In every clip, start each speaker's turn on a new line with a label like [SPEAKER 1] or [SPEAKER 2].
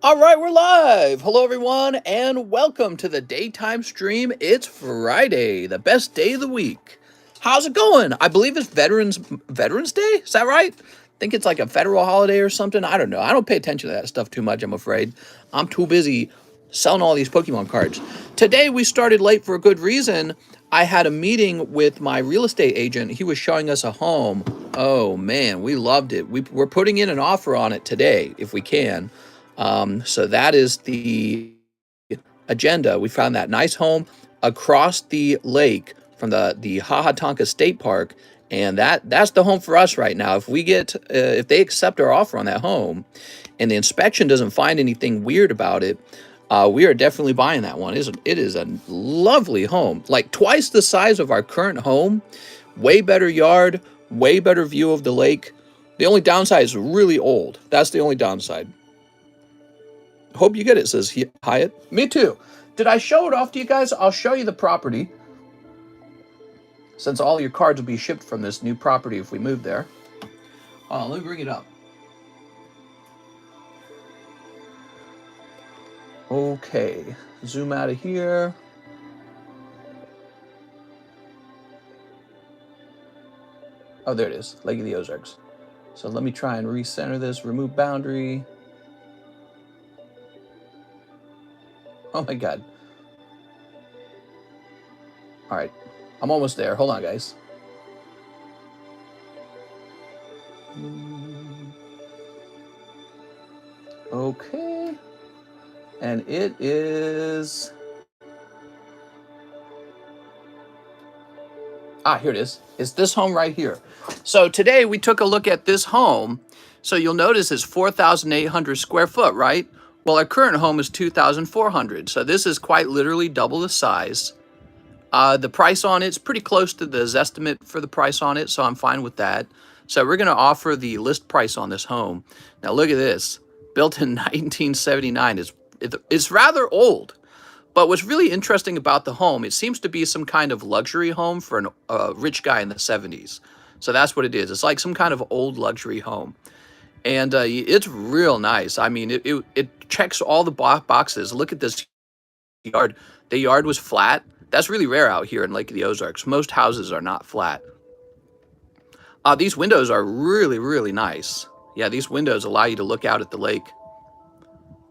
[SPEAKER 1] All right, we're live. Hello, everyone, and welcome to the daytime stream. It's Friday, the best day of the week. How's it going? I believe it's Veterans Day. Is that right? I think it's like a federal holiday or something. I don't know. I don't pay attention to that stuff too much, I'm afraid. I'm too busy selling all these Pokemon cards. Today, we started late for a good reason. I had a meeting with my real estate agent. He was showing us a home. Oh, man, we loved it. We're putting in an offer on it today, if we can. So that is the agenda. We found that nice home across the lake from the Hahatonka State Park, and that's the home for us right now. If we get if they accept our offer on that home, and the inspection doesn't find anything weird about it, we are definitely buying that one. It is a lovely home, like twice the size of our current home, way better yard, way better view of the lake. The only downside is really old. That's the only downside. Hope you get it, says Hyatt. Me too. Did I show it off to you guys? I'll show you the property, since all your cards will be shipped from this new property if we move there. Let me bring it up. Okay, zoom out of here. Oh, there it is, Lake of the Ozarks. So let me try and recenter this, remove boundary. Oh my God. All right, I'm almost there. Hold on, guys. Okay. And it is... here it is. It's this home right here. So today we took a look at this home. So you'll notice it's 4,800 square foot, right? Well, our current home is 2,400. So this is quite literally double the size. The price on it's pretty close to the Zestimate for the price on it, so I'm fine with that. So we're going to offer the list price on this home. Now look at this. Built in 1979. It's rather old. But what's really interesting about the home, it seems to be some kind of luxury home for a rich guy in the 70s. So that's what it is. It's like some kind of old luxury home. And it's real nice. I mean, it checks all the boxes. Look at this yard. The yard was flat. That's really rare out here in Lake of the Ozarks. Most houses are not flat. These windows are really, really nice. Yeah, these windows allow you to look out at the lake.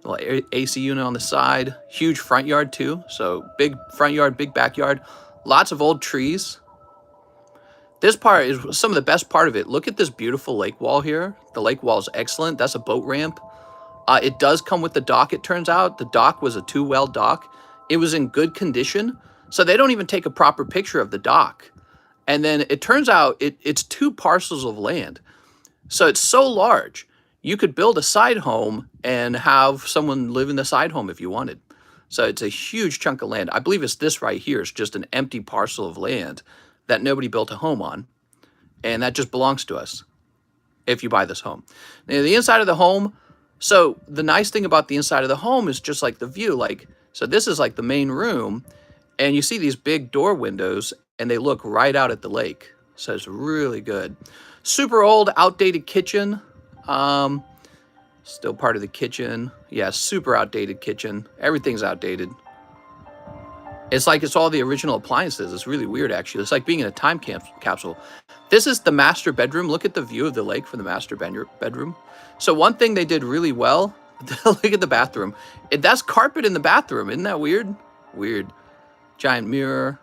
[SPEAKER 1] Little AC unit on the side. Huge front yard too. So big front yard, big backyard. Lots of old trees. This part is some of the best part of it. Look at this beautiful lake wall here. The lake wall is excellent. That's a boat ramp. It does come with the dock, it turns out. The dock was a two-well dock. It was in good condition. So they don't even take a proper picture of the dock. And then it turns out it's 2 parcels of land. So it's so large. You could build a side home and have someone live in the side home if you wanted. So it's a huge chunk of land. I believe it's this right here. It's just an empty parcel of land that nobody built a home on. And that just belongs to us if you buy this home. Now, the inside of the home, so the nice thing about the inside of the home is just like the view. So this is like the main room, and you see these big door windows, and they look right out at the lake. So it's really good. Super old, outdated kitchen. Still part of the kitchen. Yeah, super outdated kitchen. Everything's outdated. It's like it's all the original appliances. It's really weird, actually. It's like being in a time capsule. This is the master bedroom. Look at the view of the lake from the master bedroom. So one thing they did really well, look at the bathroom. That's carpet in the bathroom. Isn't that weird? Weird. Giant mirror.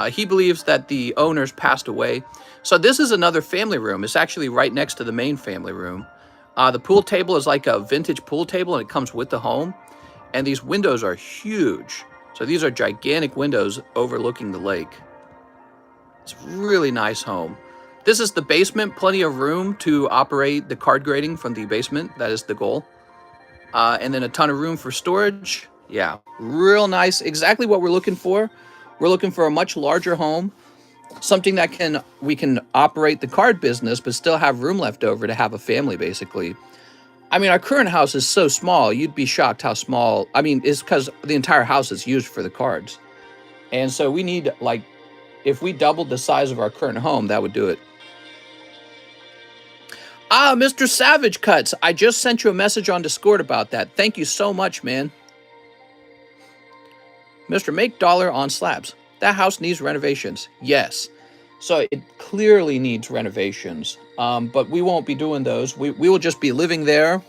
[SPEAKER 1] He believes that the owners passed away. So this is another family room. It's actually right next to the main family room. The pool table is like a vintage pool table, and it comes with the home. And these windows are huge. So these are gigantic windows overlooking the lake. It's a really nice home. This is the basement, plenty of room to operate the card grading from the basement. That is the goal. And then a ton of room for storage. Yeah, real nice. Exactly what we're looking for. We're looking for a much larger home. Something that we can operate the card business, but still have room left over to have a family, basically. I mean, our current house is so small, you'd be shocked how small. I mean, it's because the entire house is used for the cards. And so we need, like, if we doubled the size of our current home, that would do it. Ah, Mr. Savage Cuts. I just sent you a message on Discord about that. Thank you so much, man. Mr. Make Dollar on Slabs. That house needs renovations. Yes. So it clearly needs renovations. But we won't be doing those. We will just be living there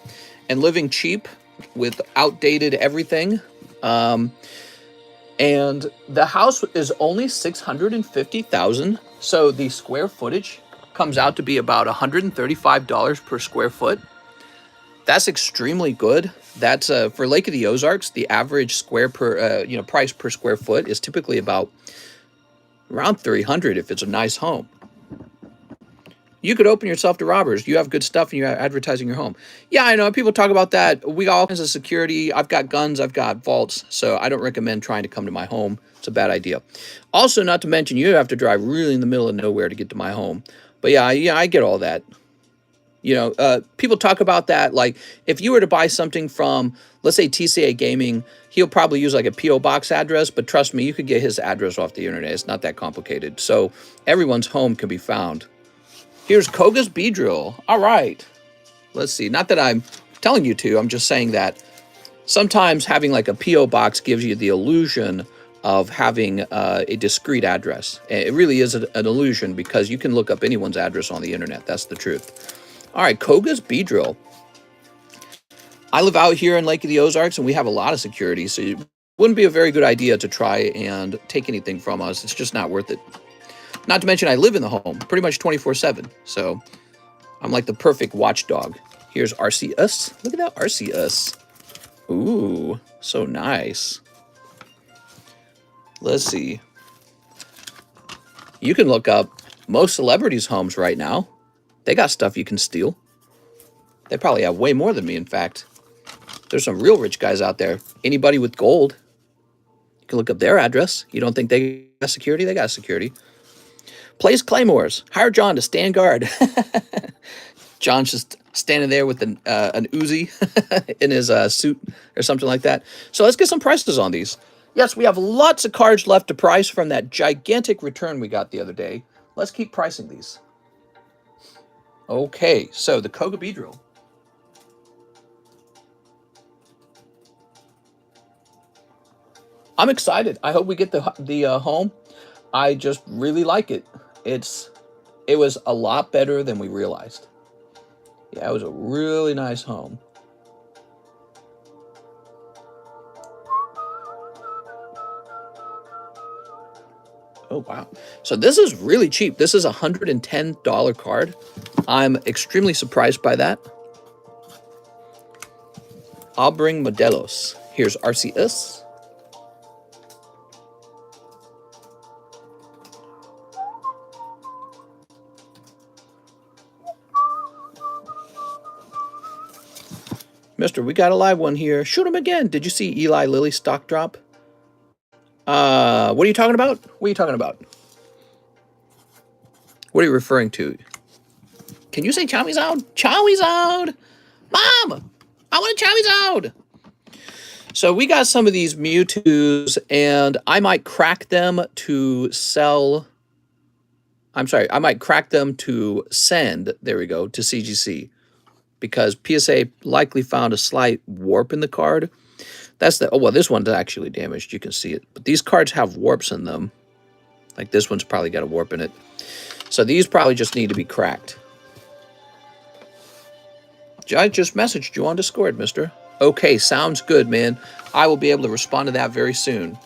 [SPEAKER 1] and living cheap with outdated everything. And the house is only $650,000. So the square footage comes out to be about $135 per square foot. That's extremely good. That's for Lake of the Ozarks. The average square per price per square foot is typically about around $300 if it's a nice home. You could open yourself to robbers. You have good stuff and you're advertising your home. Yeah, I know. People talk about that. We got all kinds of security. I've got guns. I've got vaults. So I don't recommend trying to come to my home. It's a bad idea. Also, not to mention, you have to drive really in the middle of nowhere to get to my home. But yeah, I get all that. People talk about that. Like, if you were to buy something from, let's say, TCA Gaming, he'll probably use like a P.O. box address. But trust me, you could get his address off the internet. It's not that complicated. So everyone's home can be found. Here's Koga's Beedrill. All right. Let's see. Not that I'm telling you to. I'm just saying that sometimes having like a P.O. box gives you the illusion of having a discrete address. It really is an illusion because you can look up anyone's address on the internet. That's the truth. All right, Koga's Beedrill. I live out here in Lake of the Ozarks, and we have a lot of security, so it wouldn't be a very good idea to try and take anything from us. It's just not worth it. Not to mention, I live in the home pretty much 24/7, so I'm like the perfect watchdog. Here's RCS. Look at that RCS. Ooh, so nice. Let's see. You can look up most celebrities' homes right now. They got stuff you can steal. They probably have way more than me, in fact. There's some real rich guys out there. Anybody with gold, you can look up their address. You don't think they got security? They got security. Place claymores. Hire John to stand guard. John's just standing there with an Uzi in his suit or something like that. So let's get some prices on these. Yes, we have lots of cards left to price from that gigantic return we got the other day. Let's keep pricing these. Okay, so the Koga Beedrill. I'm excited. I hope we get the home. I just really like it. It was a lot better than we realized. Yeah, it was a really nice home. Oh, wow. So this is really cheap. This is a $110 card. I'm extremely surprised by that. I'll bring Modelos. Here's RCS. Mister, we got a live one here. Shoot him again. Did you see Eli Lilly stock drop? What are you talking about? What are you talking about? What are you referring to? Can you say Charizard? Charizard! Mom! I want a Charizard! So we got some of these Mewtwo's, and I might crack them to sell... I'm sorry, I might crack them to send, there we go, to CGC. Because PSA likely found a slight warp in the card. That's the... Oh, well, this one's actually damaged. You can see it. But these cards have warps in them. Like this one's probably got a warp in it. So these probably just need to be cracked. I just messaged you on Discord, mister. Okay, sounds good, man. I will be able to respond to that very soon.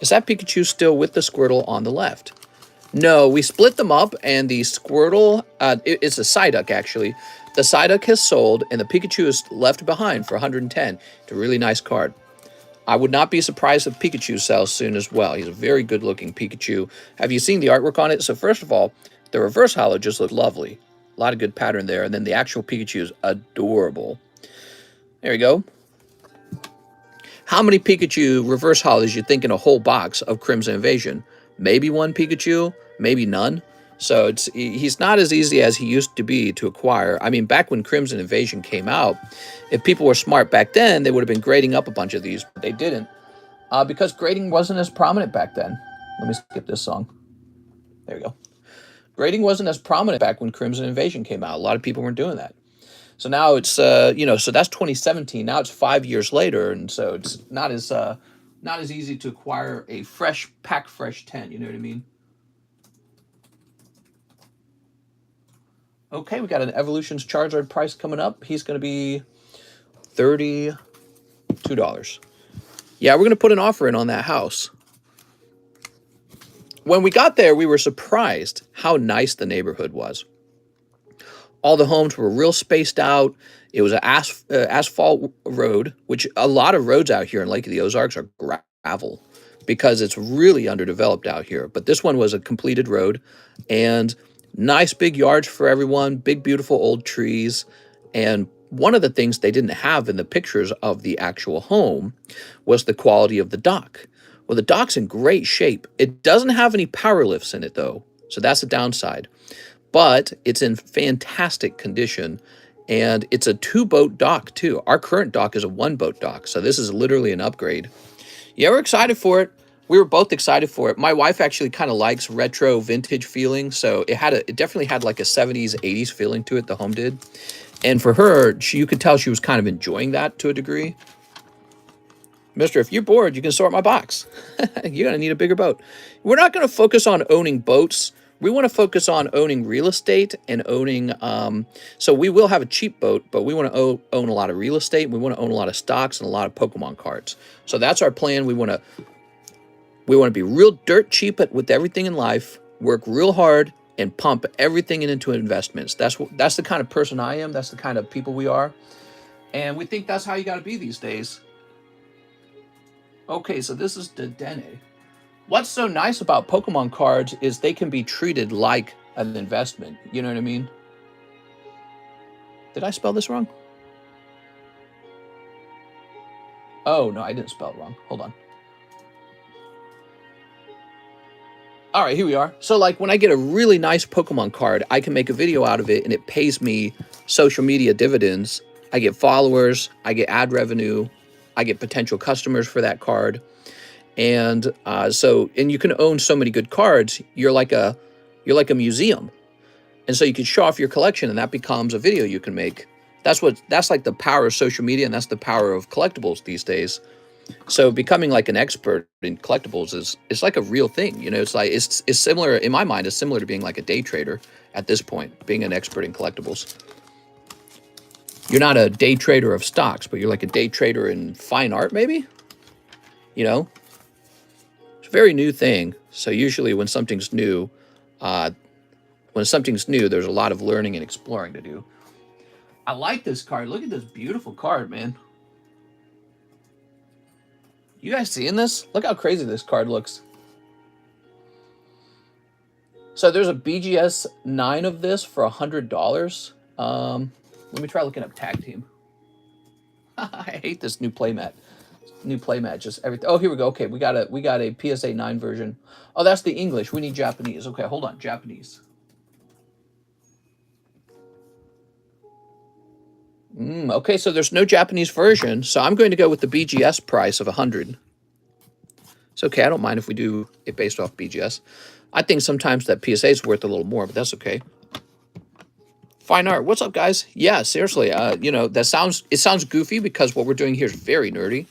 [SPEAKER 1] Is that Pikachu still with the Squirtle on the left? No, we split them up, and the Squirtle... it's a Psyduck, actually. The Psyduck has sold, and the Pikachu is left behind for 110. It's a really nice card. I would not be surprised if Pikachu sells soon as well. He's a very good-looking Pikachu. Have you seen the artwork on it? So first of all, the reverse holo just looked lovely. A lot of good pattern there. And then the actual Pikachu is adorable. There you go. How many Pikachu reverse holos you think in a whole box of Crimson Invasion? Maybe one Pikachu, maybe none. So he's not as easy as he used to be to acquire. I mean, back when Crimson Invasion came out, if people were smart back then, they would have been grading up a bunch of these, but they didn't. Because grading wasn't as prominent back then. Let me skip this song. There you go. Grading wasn't as prominent back when Crimson Invasion came out. A lot of people weren't doing that. So now it's, you know, so that's 2017. Now it's 5 years later, and so it's not as easy to acquire a fresh, fresh 10. You know what I mean? Okay, we got an Evolutions Charizard price coming up. He's going to be $32. Yeah, we're going to put an offer in on that house. When we got there, we were surprised how nice the neighborhood was. All the homes were real spaced out. It was an asphalt road, which a lot of roads out here in Lake of the Ozarks are gravel because it's really underdeveloped out here. But this one was a completed road, and nice big yards for everyone, big, beautiful old trees. And one of the things they didn't have in the pictures of the actual home was the quality of the dock. Well, the dock's in great shape. It doesn't have any power lifts in it, though, so that's the downside. But it's in fantastic condition, and it's a 2-boat dock, too. Our current dock is a 1-boat dock, so this is literally an upgrade. Yeah, we're excited for it. We were both excited for it. My wife actually kind of likes retro vintage feeling, so it definitely had like a 70s, 80s feeling to it, the home did. And for her, you could tell she was kind of enjoying that to a degree. Mister, if you're bored, you can sort my box. You're going to need a bigger boat. We're not going to focus on owning boats. We want to focus on owning real estate and owning, so we will have a cheap boat, but we want to own a lot of real estate. We want to own a lot of stocks and a lot of Pokemon cards. So that's our plan. We want to be real dirt cheap with everything in life, work real hard, and pump everything into investments. That's the kind of person I am. That's the kind of people we are. And we think that's how you got to be these days. Okay, so this is Dedenne. What's so nice about Pokemon cards is they can be treated like an investment. You know what I mean? Did I spell this wrong? Oh, no, I didn't spell it wrong. Hold on. All right, here we are. So like when I get a really nice Pokemon card, I can make a video out of it and it pays me social media dividends. I get followers, I get ad revenue, I get potential customers for that card. And and you can own so many good cards, you're like a museum. And so you can show off your collection and that becomes a video you can make. That's like the power of social media, and that's the power of collectibles these days. So becoming like an expert in collectibles it's like a real thing, you know. It's like it's similar in my mind. It's similar to being like a day trader at this point, being an expert in collectibles. You're not a day trader of stocks, but you're like a day trader in fine art, maybe. You know, it's a very new thing. So usually when something's new, there's a lot of learning and exploring to do. I like this card. Look at this beautiful card, man. You guys seeing this? Look how crazy this card looks. So there's a BGS 9 of this for $100. Let me try looking up Tag Team. I hate this new playmat. Just everything. Oh, here we go. Okay, we got a PSA 9 version. Oh, that's the English. We need Japanese. Okay, hold on. Japanese. Okay, so there's no Japanese version, so I'm going to go with the BGS price of $100. It's okay. I don't mind if we do it based off BGS. I think sometimes that PSA is worth a little more, but that's okay. Fine art. What's up, guys? Yeah, seriously. You know, it sounds goofy because what we're doing here is very nerdy,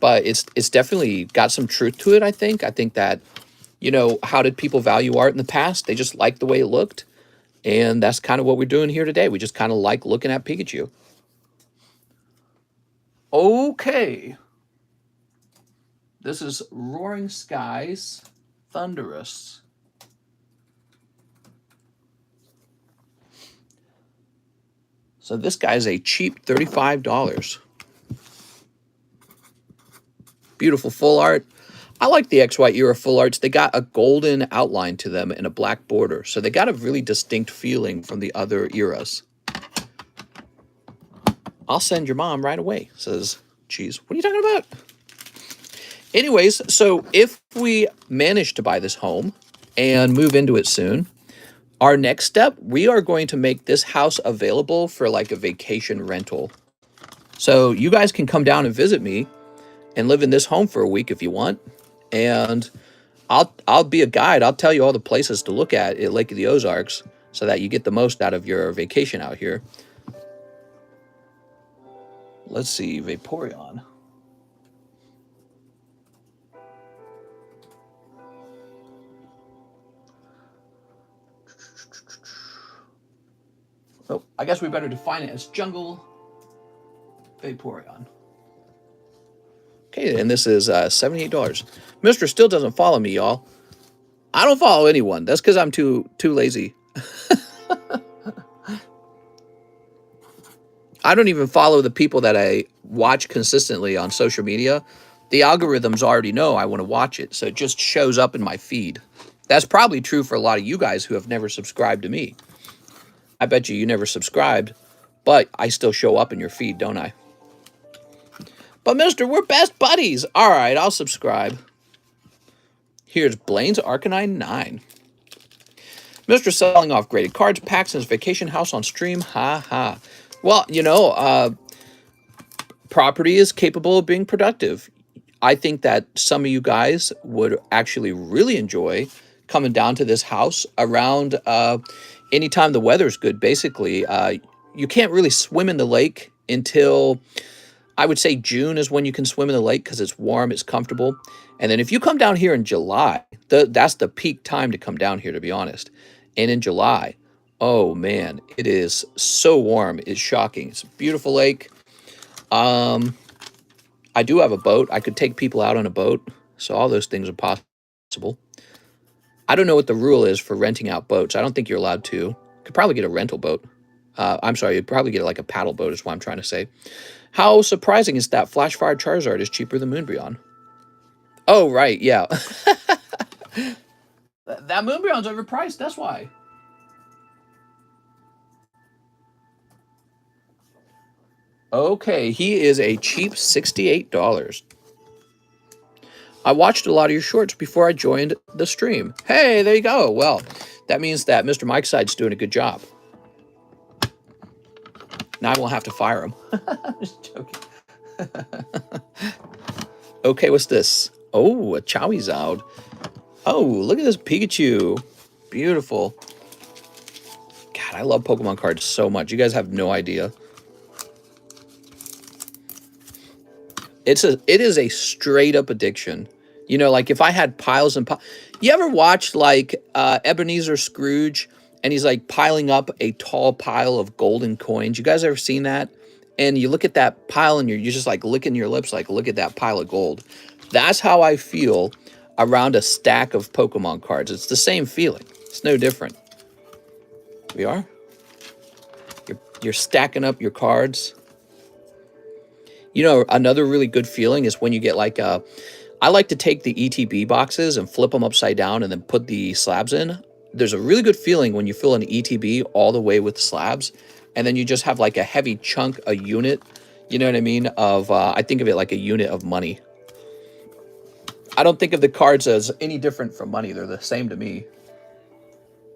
[SPEAKER 1] but it's definitely got some truth to it. I think that, you know, how did people value art in the past? They just liked the way it looked, and that's kind of what we're doing here today. We just kind of like looking at Pikachu. Okay. This is Roaring Skies Thunderous. So this guy's a cheap $35. Beautiful full art. I like the XY era full arts. They got a golden outline to them and a black border. So they got a really distinct feeling from the other eras. I'll send your mom right away, says Cheese. What are you talking about? Anyways, so if we manage to buy this home and move into it soon, our next step, we are going to make this house available for like a vacation rental. So you guys can come down and visit me and live in this home for a week if you want. And I'll be a guide. I'll tell you all the places to look at Lake of the Ozarks so that you get the most out of your vacation out here. Let's see, Vaporeon. Oh, I guess we better define it as jungle Vaporeon. Okay, and this is $78. Mr. still doesn't follow me, y'all. I don't follow anyone. That's because I'm too lazy. I don't even follow the people that I watch consistently on social media. The algorithms already know I want to watch it, so it just shows up in my feed. That's probably true for a lot of you guys who have never subscribed to me. I bet you never subscribed, but I still show up in your feed, don't I? But mister, we're best buddies. All right, I'll subscribe. Here's Blaine's Arcanine 9. Mr. selling off graded cards packs in his vacation house on stream. Ha ha. Well, you know, property is capable of being productive. I think that some of you guys would actually really enjoy coming down to this house around anytime the weather's good, basically. You can't really swim in the lake until, I would say, June is when you can swim in the lake because it's warm, it's comfortable. And then if you come down here in July, that's the peak time to come down here, to be honest. And in July, oh man, it is so warm. It's shocking. It's a beautiful lake. I do have a boat. I could take people out on a boat. So all those things are possible. I don't know what the rule is for renting out boats. I don't think you're allowed to. Could probably get a rental boat. I'm sorry, you'd probably get like a paddle boat is what I'm trying to say. How surprising is that Flashfire Charizard is cheaper than Moonbreon? Oh, right, yeah. That Moonbreon's overpriced, that's why. Okay, he is a cheap $68. I watched a lot of your shorts before I joined the stream. Hey, there you go. Well, that means that Mr. Mike Side's doing a good job. Now I won't have to fire him. I'm just joking. Okay, what's this? Oh, a Charizard. Oh, look at this Pikachu. Beautiful. God, I love Pokemon cards so much. You guys have no idea. It is a straight up addiction. You know, like if I had piles and piles. You ever watch like Ebenezer Scrooge and he's like piling up a tall pile of golden coins? You guys ever seen that? And you look at that pile and you're just like licking your lips like, look at that pile of gold. That's how I feel around a stack of Pokemon cards. It's the same feeling. It's no different. We are? You're stacking up your cards. You know, another really good feeling is when you get like I like to take the ETB boxes and flip them upside down and then put the slabs in. There's a really good feeling when you fill an ETB all the way with slabs, and then you just have like a heavy chunk, a unit, you know what I mean, of, I think of it like a unit of money. I don't think of the cards as any different from money. They're the same to me.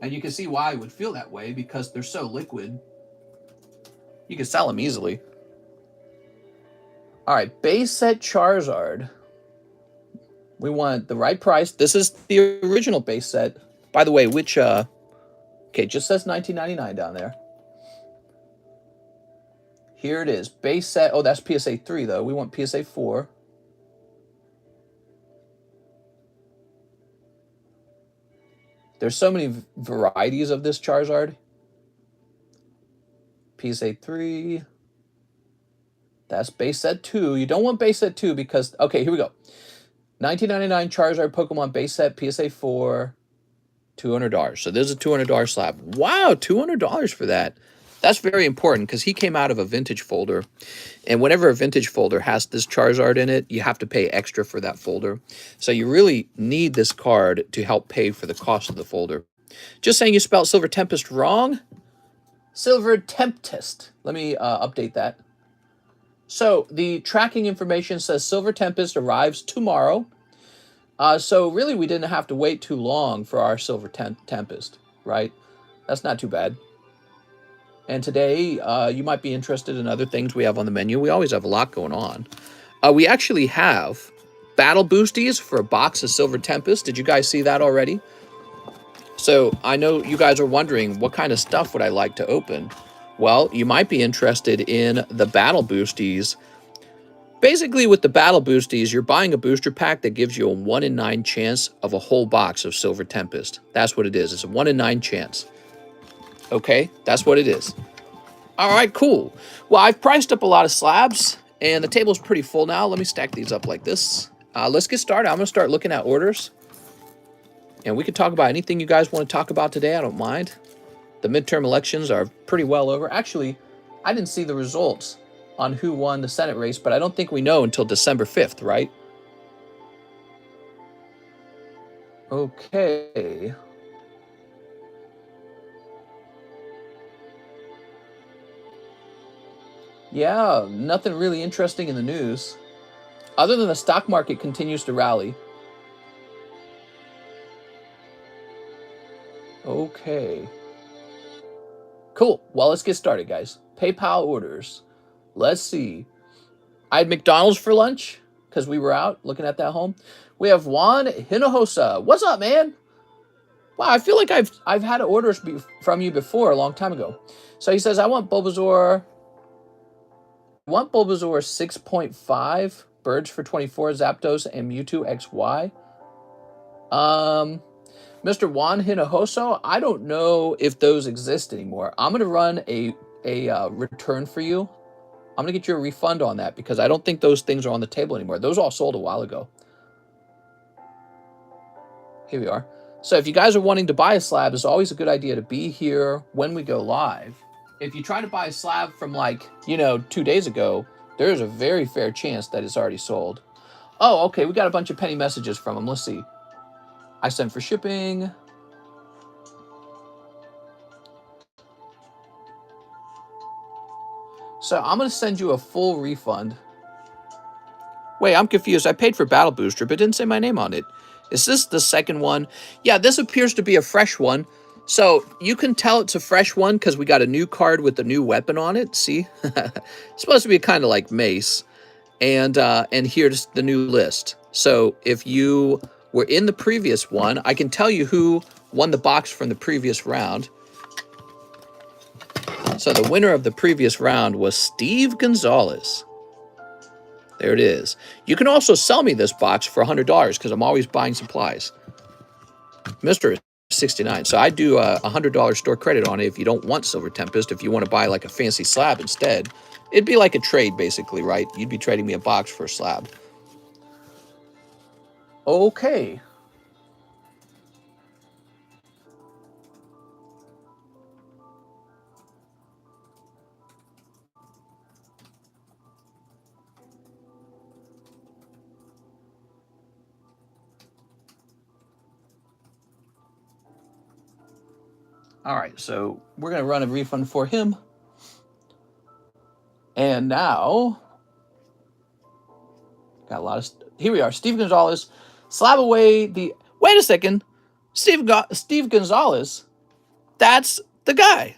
[SPEAKER 1] And you can see why I would feel that way, because they're so liquid. You can sell them easily. All right, base set Charizard. We want the right price. This is the original base set. By the way, which, okay, it just says $19.99 down there. Here it is, base set. Oh, that's PSA 3, though. We want PSA 4. There's so many varieties of this Charizard. PSA 3. That's base set 2. You don't want base set 2 because, okay, here we go. $19.99 Charizard Pokemon base set, PSA 4, $200. So there's a $200 slab. Wow, $200 for that. That's very important because he came out of a vintage folder. And whenever a vintage folder has this Charizard in it, you have to pay extra for that folder. So you really need this card to help pay for the cost of the folder. Just saying you spelled Silver Tempest wrong. Silver Tempest. Let me update that. So the tracking information says Silver Tempest arrives tomorrow. So really we didn't have to wait too long for our Silver Tempest, right? That's not too bad. And today you might be interested in other things we have on the menu. We always have a lot going on. We actually have battle boosties for a box of Silver Tempest. Did you guys see that already? So I know you guys are wondering, what kind of stuff would I like to open? Well, you might be interested in the battle boosties. Basically, with the battle boosties, you're buying a booster pack that gives you a 1 in 9 chance of a whole box of Silver Tempest. That's what it is. It's a 1 in 9 chance. Okay, that's what it is. All right, cool. Well, I've priced up a lot of slabs, and the table's pretty full now. Let me stack these up like this. Let's get started. I'm going to start looking at orders. And we can talk about anything you guys want to talk about today. I don't mind. The midterm elections are pretty well over. Actually, I didn't see the results on who won the Senate race, but I don't think we know until December 5th, right? Okay. Yeah, nothing really interesting in the news. Other than the stock market continues to rally. Okay. Cool. Well, let's get started, guys. PayPal orders. Let's see. I had McDonald's for lunch because we were out looking at that home. We have Juan Hinojosa. What's up, man? Wow, I feel like I've had orders from you before a long time ago. So he says, I want Bulbasaur 6.5, Birds for 24, Zapdos, and Mewtwo XY. Mr. Juan Hinojosa, I don't know if those exist anymore. I'm going to run a return for you. I'm going to get you a refund on that because I don't think those things are on the table anymore. Those all sold a while ago. Here we are. So if you guys are wanting to buy a slab, it's always a good idea to be here when we go live. If you try to buy a slab from 2 days ago, there's a very fair chance that it's already sold. Oh, okay. We got a bunch of penny messages from him. Let's see. I sent for shipping. So I'm going to send you a full refund. Wait, I'm confused. I paid for Battle Booster, but didn't say my name on it. Is this the second one? Yeah, this appears to be a fresh one. So you can tell it's a fresh one because we got a new card with a new weapon on it. See? It's supposed to be kind of like Mace. And here's the new list. So if you were in the previous one, I can tell you who won the box from the previous round. So the winner of the previous round was Steve Gonzalez. There it is. You can also sell me this box for $100 because I'm always buying supplies. Mr. 69. So I do a $100 store credit on it if you don't want Silver Tempest. If you want to buy like a fancy slab instead, it'd be like a trade basically, right? You'd be trading me a box for a slab. Okay. All right, so we're going to run a refund for him. And now, got a lot of... Here we are, Steve Gonzalez. Slab away the... Wait a second. Steve Gonzalez? That's the guy.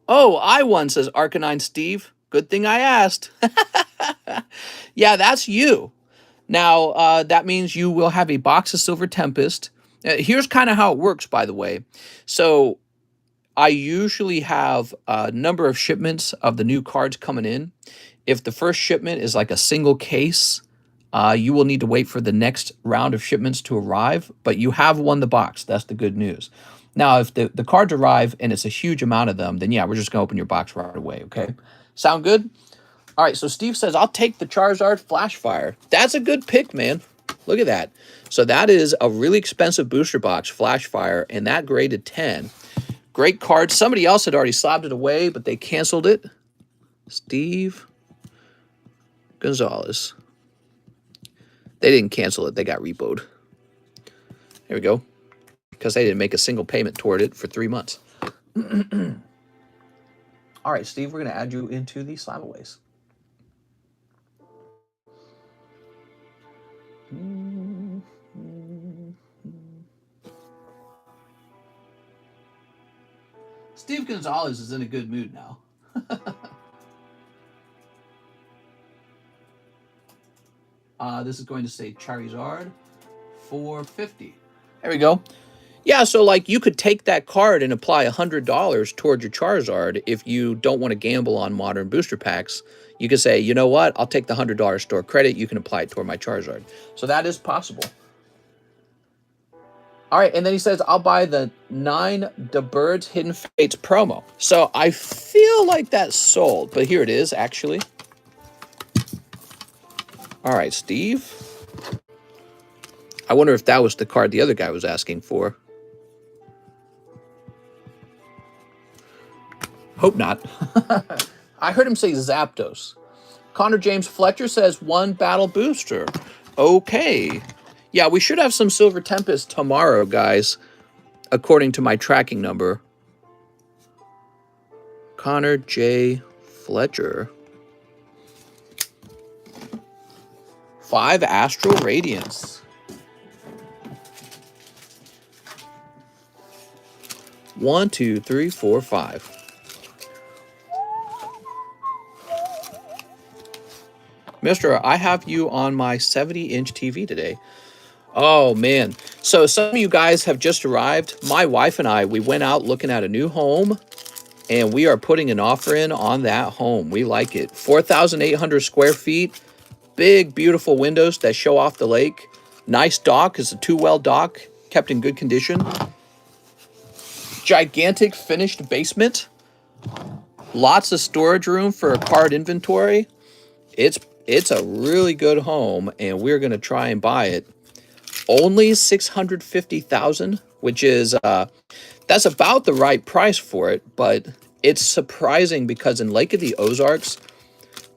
[SPEAKER 1] Oh, I won, says Arcanine Steve. Good thing I asked. Yeah, that's you. Now, that means you will have a box of Silver Tempest. Here's kind of how it works, by the way. So I usually have a number of shipments of the new cards coming in. If the first shipment is like a single case, you will need to wait for the next round of shipments to arrive, but you have won the box. That's the good news. Now, if the cards arrive and it's a huge amount of them, then yeah, we're just going to open your box right away, okay? Sound good? All right, so Steve says, I'll take the Charizard Flashfire. That's a good pick, man. Look at that. So that is a really expensive booster box, Flashfire, and that graded 10. Great card. Somebody else had already slabbed it away, but they canceled it. Steve Gonzalez. They didn't cancel it. They got repoed. There we go. Because they didn't make a single payment toward it for 3 months. All right, Steve, we're going to add you into the slab-aways. Steve Gonzalez is in a good mood now. This is going to say Charizard, 450. There we go. Yeah, so like you could take that card and apply $100 towards your Charizard if you don't want to gamble on modern booster packs. You could say, you know what, I'll take the $100 store credit. You can apply it toward my Charizard. So that is possible. All right, and then he says, I'll buy the 9 The Birds Hidden Fates promo. So I feel like that's sold, but here it is, actually. All right, Steve. I wonder if that was the card the other guy was asking for. Hope not. I heard him say Zapdos. Connor James Fletcher says 1 battle booster. Okay. Yeah, we should have some Silver Tempest tomorrow, guys, according to my tracking number. Connor J. Fletcher. 5 Astral Radiance. 1, 2, 3, 4, 5. Mister, I have you on my 70-inch TV today. Oh, man. So some of you guys have just arrived. My wife and I, we went out looking at a new home, and we are putting an offer in on that home. We like it. 4,800 square feet. Big, beautiful windows that show off the lake. Nice dock. It's a 2-well dock, kept in good condition. Gigantic finished basement. Lots of storage room for a card inventory. It's a really good home, and we're going to try and buy it. Only $650,000, which is that's about the right price for it, but it's surprising because in Lake of the Ozarks,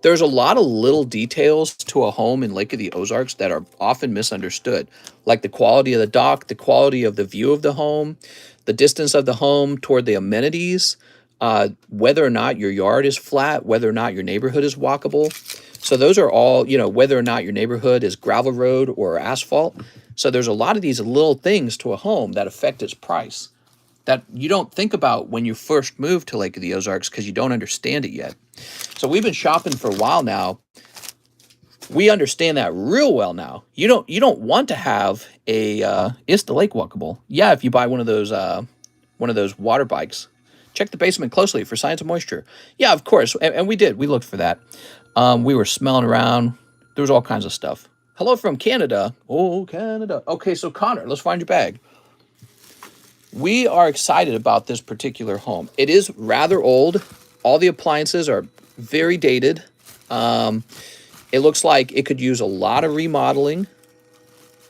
[SPEAKER 1] there's a lot of little details to a home in Lake of the Ozarks that are often misunderstood, like the quality of the dock, the quality of the view of the home, the distance of the home toward the amenities, whether or not your yard is flat, whether or not your neighborhood is walkable. So those are all, you know, whether or not your neighborhood is gravel road or asphalt. So there's a lot of these little things to a home that affect its price that you don't think about when you first move to Lake of the Ozarks because you don't understand it yet. So we've been shopping for a while now. We understand that real well now. You don't want to have a is the lake walkable? Yeah, if you buy one of those water bikes. Check the basement closely for signs of moisture. Yeah, of course, and we did. We looked for that. We were smelling around. There was all kinds of stuff. Hello from Canada. Oh, Canada. Okay, so Connor, let's find your bag. We are excited about this particular home. It is rather old. All the appliances are very dated. It looks like it could use a lot of remodeling,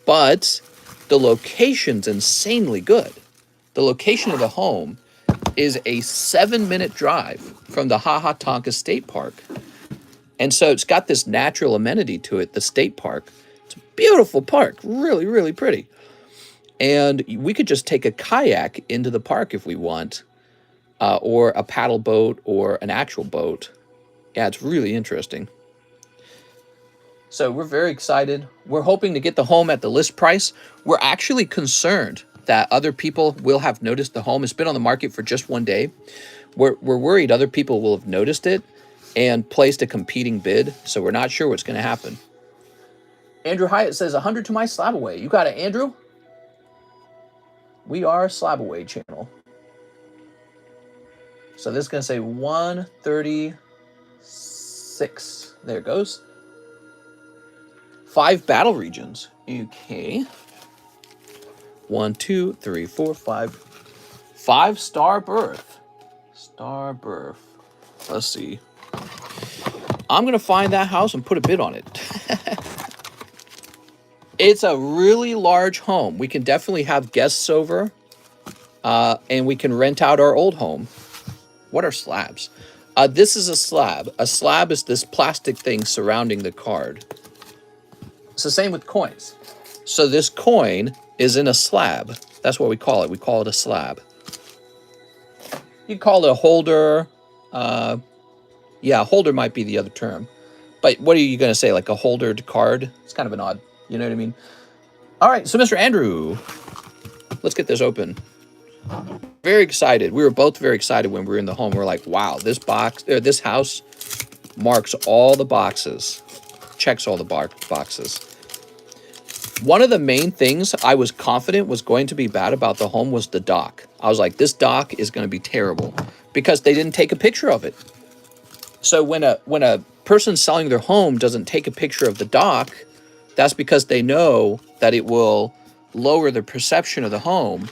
[SPEAKER 1] but the location's insanely good. The location of the home is a 7-minute drive from the Hahatonka State Park. And so it's got this natural amenity to it, the state park. It's a beautiful park, really, really pretty. And we could just take a kayak into the park if we want, or a paddle boat or an actual boat. Yeah, it's really interesting. So we're very excited. We're hoping to get the home at the list price. We're actually concerned that other people will have noticed the home. It's been on the market for just 1 day. We're worried other people will have noticed it and placed a competing bid, so we're not sure what's going to happen. Andrew Hyatt says 100 to my Slab Away. You got it, Andrew? We are a Slab Away channel. So this is going to say 136. There it goes. 5 battle regions. Okay. 1, 2, 3, 4, 5. 5 star birth. Star birth. Let's see. I'm going to find that house and put a bid on it. It's a really large home. We can definitely have guests over, and we can rent out our old home. What are slabs? This is a slab. A slab is this plastic thing surrounding the card. It's the same with coins. So this coin is in a slab. That's what we call it. We call it a slab. You call it a holder. Yeah, holder might be the other term. But what are you going to say, like a holdered card? It's kind of an odd, you know what I mean? All right, so Mr. Andrew, let's get this open. Very excited. We were both very excited when we were in the home. We're like, wow, this house marks all the boxes. checks all the boxes. One of the main things I was confident was going to be bad about the home was the dock. I was like, this dock is going to be terrible because they didn't take a picture of it. So when a person selling their home doesn't take a picture of the dock, that's because they know that it will lower the perception of the home.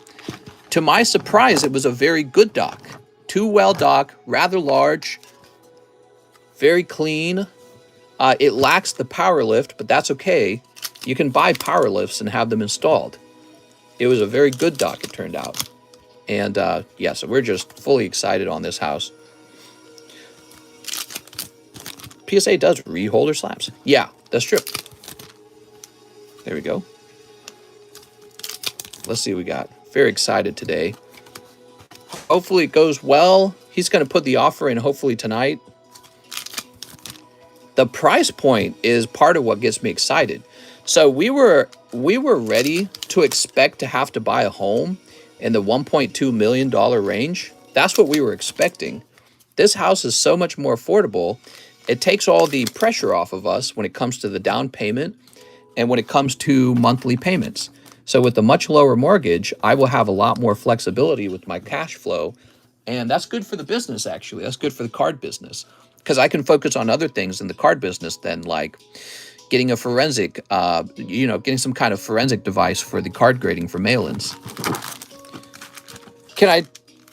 [SPEAKER 1] To my surprise, it was a very good dock. Two-well dock, rather large, very clean. It lacks the power lift, but that's okay. You can buy power lifts and have them installed. It was a very good dock, it turned out. And yeah, so we're just fully excited on this house. PSA does reholder slabs. Yeah, that's true. There we go. Let's see what we got. Very excited today. Hopefully it goes well. He's going to put the offer in hopefully tonight. The price point is part of what gets me excited. So we were ready to expect to have to buy a home in the $1.2 million range. That's what we were expecting. This house is so much more affordable. It takes all the pressure off of us when it comes to the down payment and when it comes to monthly payments. So with a much lower mortgage, I will have a lot more flexibility with my cash flow. And that's good for the business, actually. That's good for the card business because I can focus on other things in the card business than like getting a forensic, getting some kind of forensic device for the card grading for mail-ins. Can I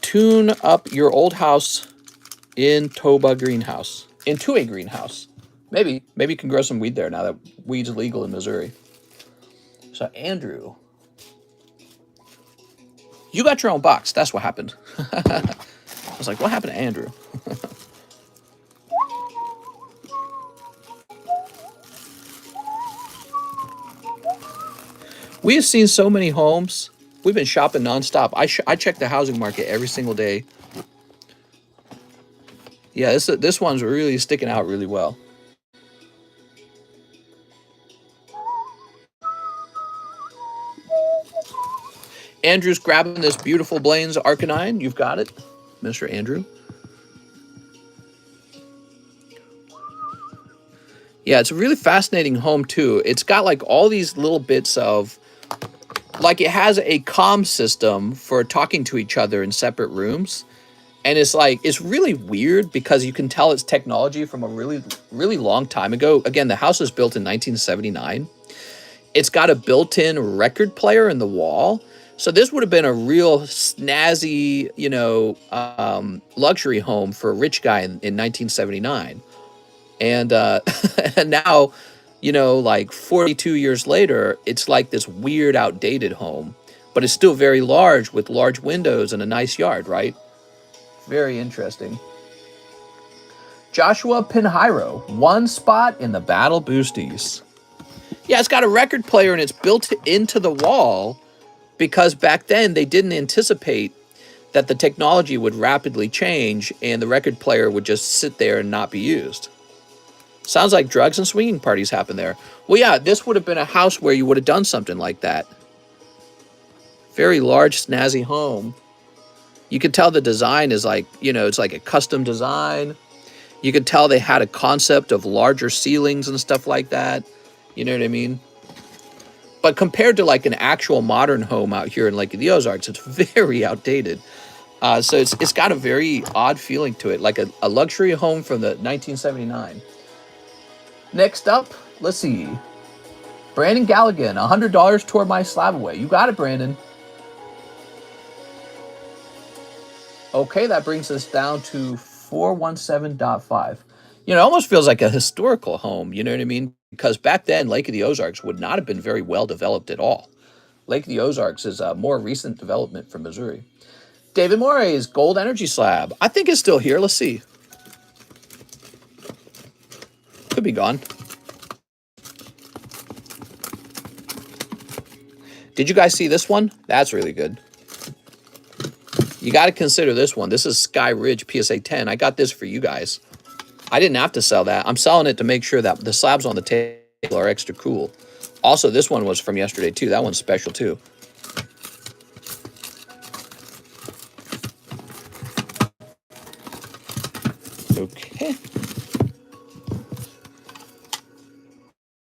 [SPEAKER 1] tune up your old house into a greenhouse? Maybe you can grow some weed there now that weed's illegal in Missouri. So Andrew, you got your own box. That's what happened. I was like, what happened to Andrew? We have seen so many homes. We've been shopping nonstop. I check the housing market every single day. Yeah, this one's really sticking out really well. Andrew's grabbing this beautiful Blaine's Arcanine. You've got it, Mr. Andrew. Yeah, it's a really fascinating home, too. It's got, like, all these little bits of... Like, it has a comm system for talking to each other in separate rooms. And it's, like, it's really weird because you can tell it's technology from a really, really long time ago. Again, the house was built in 1979. It's got a built-in record player in the wall. So this would have been a real snazzy, luxury home for a rich guy in 1979. And, and now, like 42 years later, it's like this weird, outdated home. But it's still very large with large windows and a nice yard, right? Very interesting. Joshua Pinheiro, one spot in the Battle Boosties. Yeah, it's got a record player and it's built into the wall because back then they didn't anticipate that the technology would rapidly change and the record player would just sit there and not be used. Sounds like drugs and swinging parties happen there. Well, yeah, this would have been a house where you would have done something like that. Very large, snazzy home. You could tell the design is like, it's like a custom design. You could tell they had a concept of larger ceilings and stuff like that. You know what I mean? But compared to like an actual modern home out here in Lake of the Ozarks, it's very outdated. So it's got a very odd feeling to it, like a luxury home from the 1979. Next up, let's see. Brandon Galligan, $100 toward my slab away. You got it, Brandon. Okay, that brings us down to 417.5. It almost feels like a historical home, you know what I mean? Because back then, Lake of the Ozarks would not have been very well developed at all. Lake of the Ozarks is a more recent development from Missouri. David Morey's Gold Energy Slab. I think it's still here. Let's see. Could be gone. Did you guys see this one? That's really good. You got to consider this one. This is Sky Ridge PSA 10. I got this for you guys. I didn't have to sell that. I'm selling it to make sure that the slabs on the table are extra cool. Also, this one was from yesterday, too. That one's special, too. Okay.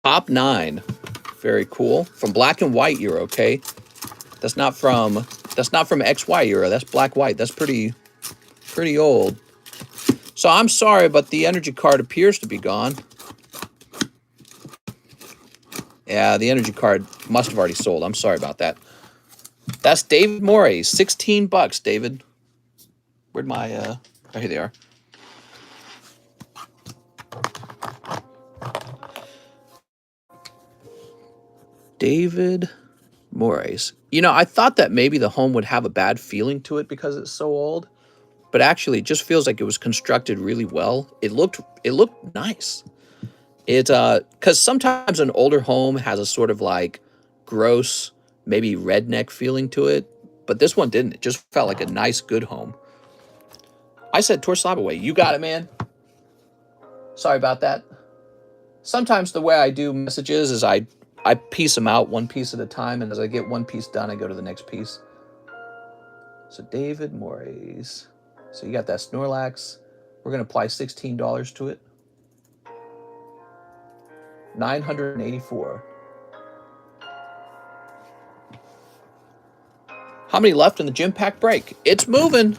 [SPEAKER 1] Top 9. Very cool. From black and white era, okay? That's not from XY era. That's black white. That's pretty old. So I'm sorry, but the energy card appears to be gone. Yeah, the energy card must have already sold. I'm sorry about that. That's David Morey. 16 bucks, David. Where'd my oh, here they are. David Morey's. You know, I thought that maybe the home would have a bad feeling to it because it's so old, but actually it just feels like it was constructed really well. It looked nice. It because sometimes an older home has a sort of like gross, maybe redneck feeling to it, but this one didn't. It just felt like a nice, good home. I said tour slab away. You got it, man. Sorry about that. Sometimes the way I do messages is I piece them out one piece at a time, and as I get one piece done, I go to the next piece. So David Morey's. So you got that Snorlax. We're going to apply $16 to it. 984. How many left in the gym pack break? It's moving.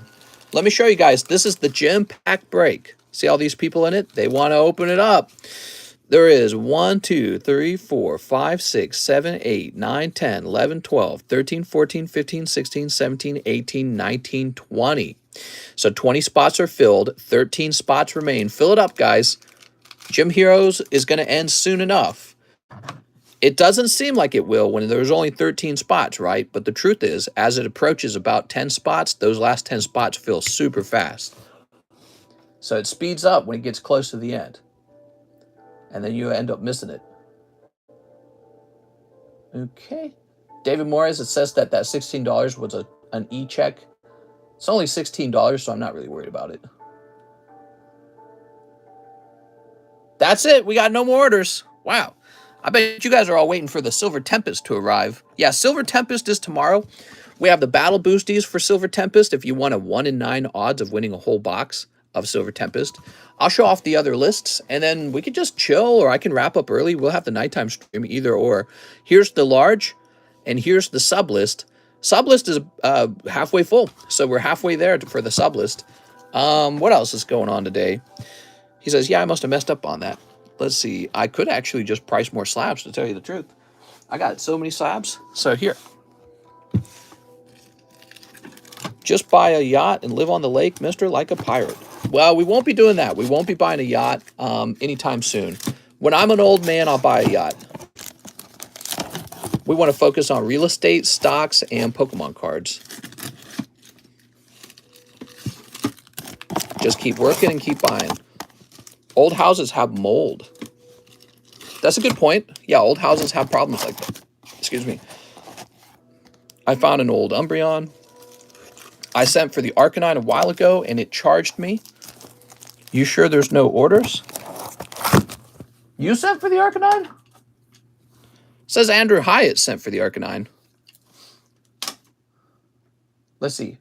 [SPEAKER 1] Let me show you guys. This is the gym pack break. See all these people in it? They want to open it up. There is 1, 2, 3, 4, 5, 6, 7, 8, 9, 10, 11, 12, 13, 14, 15, 16, 17, 18, 19, 20. So 20 spots are filled. 13 spots remain. Fill it up, guys. Gym Heroes is going to end soon enough. It doesn't seem like it will when there's only 13 spots, right? But the truth is, as it approaches about 10 spots, those last 10 spots fill super fast. So it speeds up when it gets close to the end. And then you end up missing it. Okay. David Morris, it says that $16 was an e-check. It's only $16, so I'm not really worried about it. That's it. We got no more orders. Wow. I bet you guys are all waiting for the Silver Tempest to arrive. Yeah, Silver Tempest is tomorrow. We have the battle boosties for Silver Tempest if you want a 1 in 9 odds of winning a whole box of Silver Tempest. I'll show off the other lists, and then we could just chill, or I can wrap up early. We'll have the nighttime stream, either or. Here's the large, and here's the sub list. Sub list is halfway full, so we're halfway there for the sub list. What else is going on today? He says, yeah, I must have messed up on that. Let's see. I could actually just price more slabs, to tell you the truth. I got so many slabs. So here. Just buy a yacht and live on the lake, mister, like a pirate. Well, we won't be doing that. We won't be buying a yacht anytime soon. When I'm an old man, I'll buy a yacht. We want to focus on real estate, stocks, and Pokemon cards. Just keep working and keep buying. Old houses have mold. That's a good point. Yeah, old houses have problems like that. Excuse me. I found an old Umbreon. I sent for the Arcanine a while ago, and it charged me. You sure there's no orders? You sent for the Arcanine? Says Andrew Hyatt sent for the Arcanine. Let's see.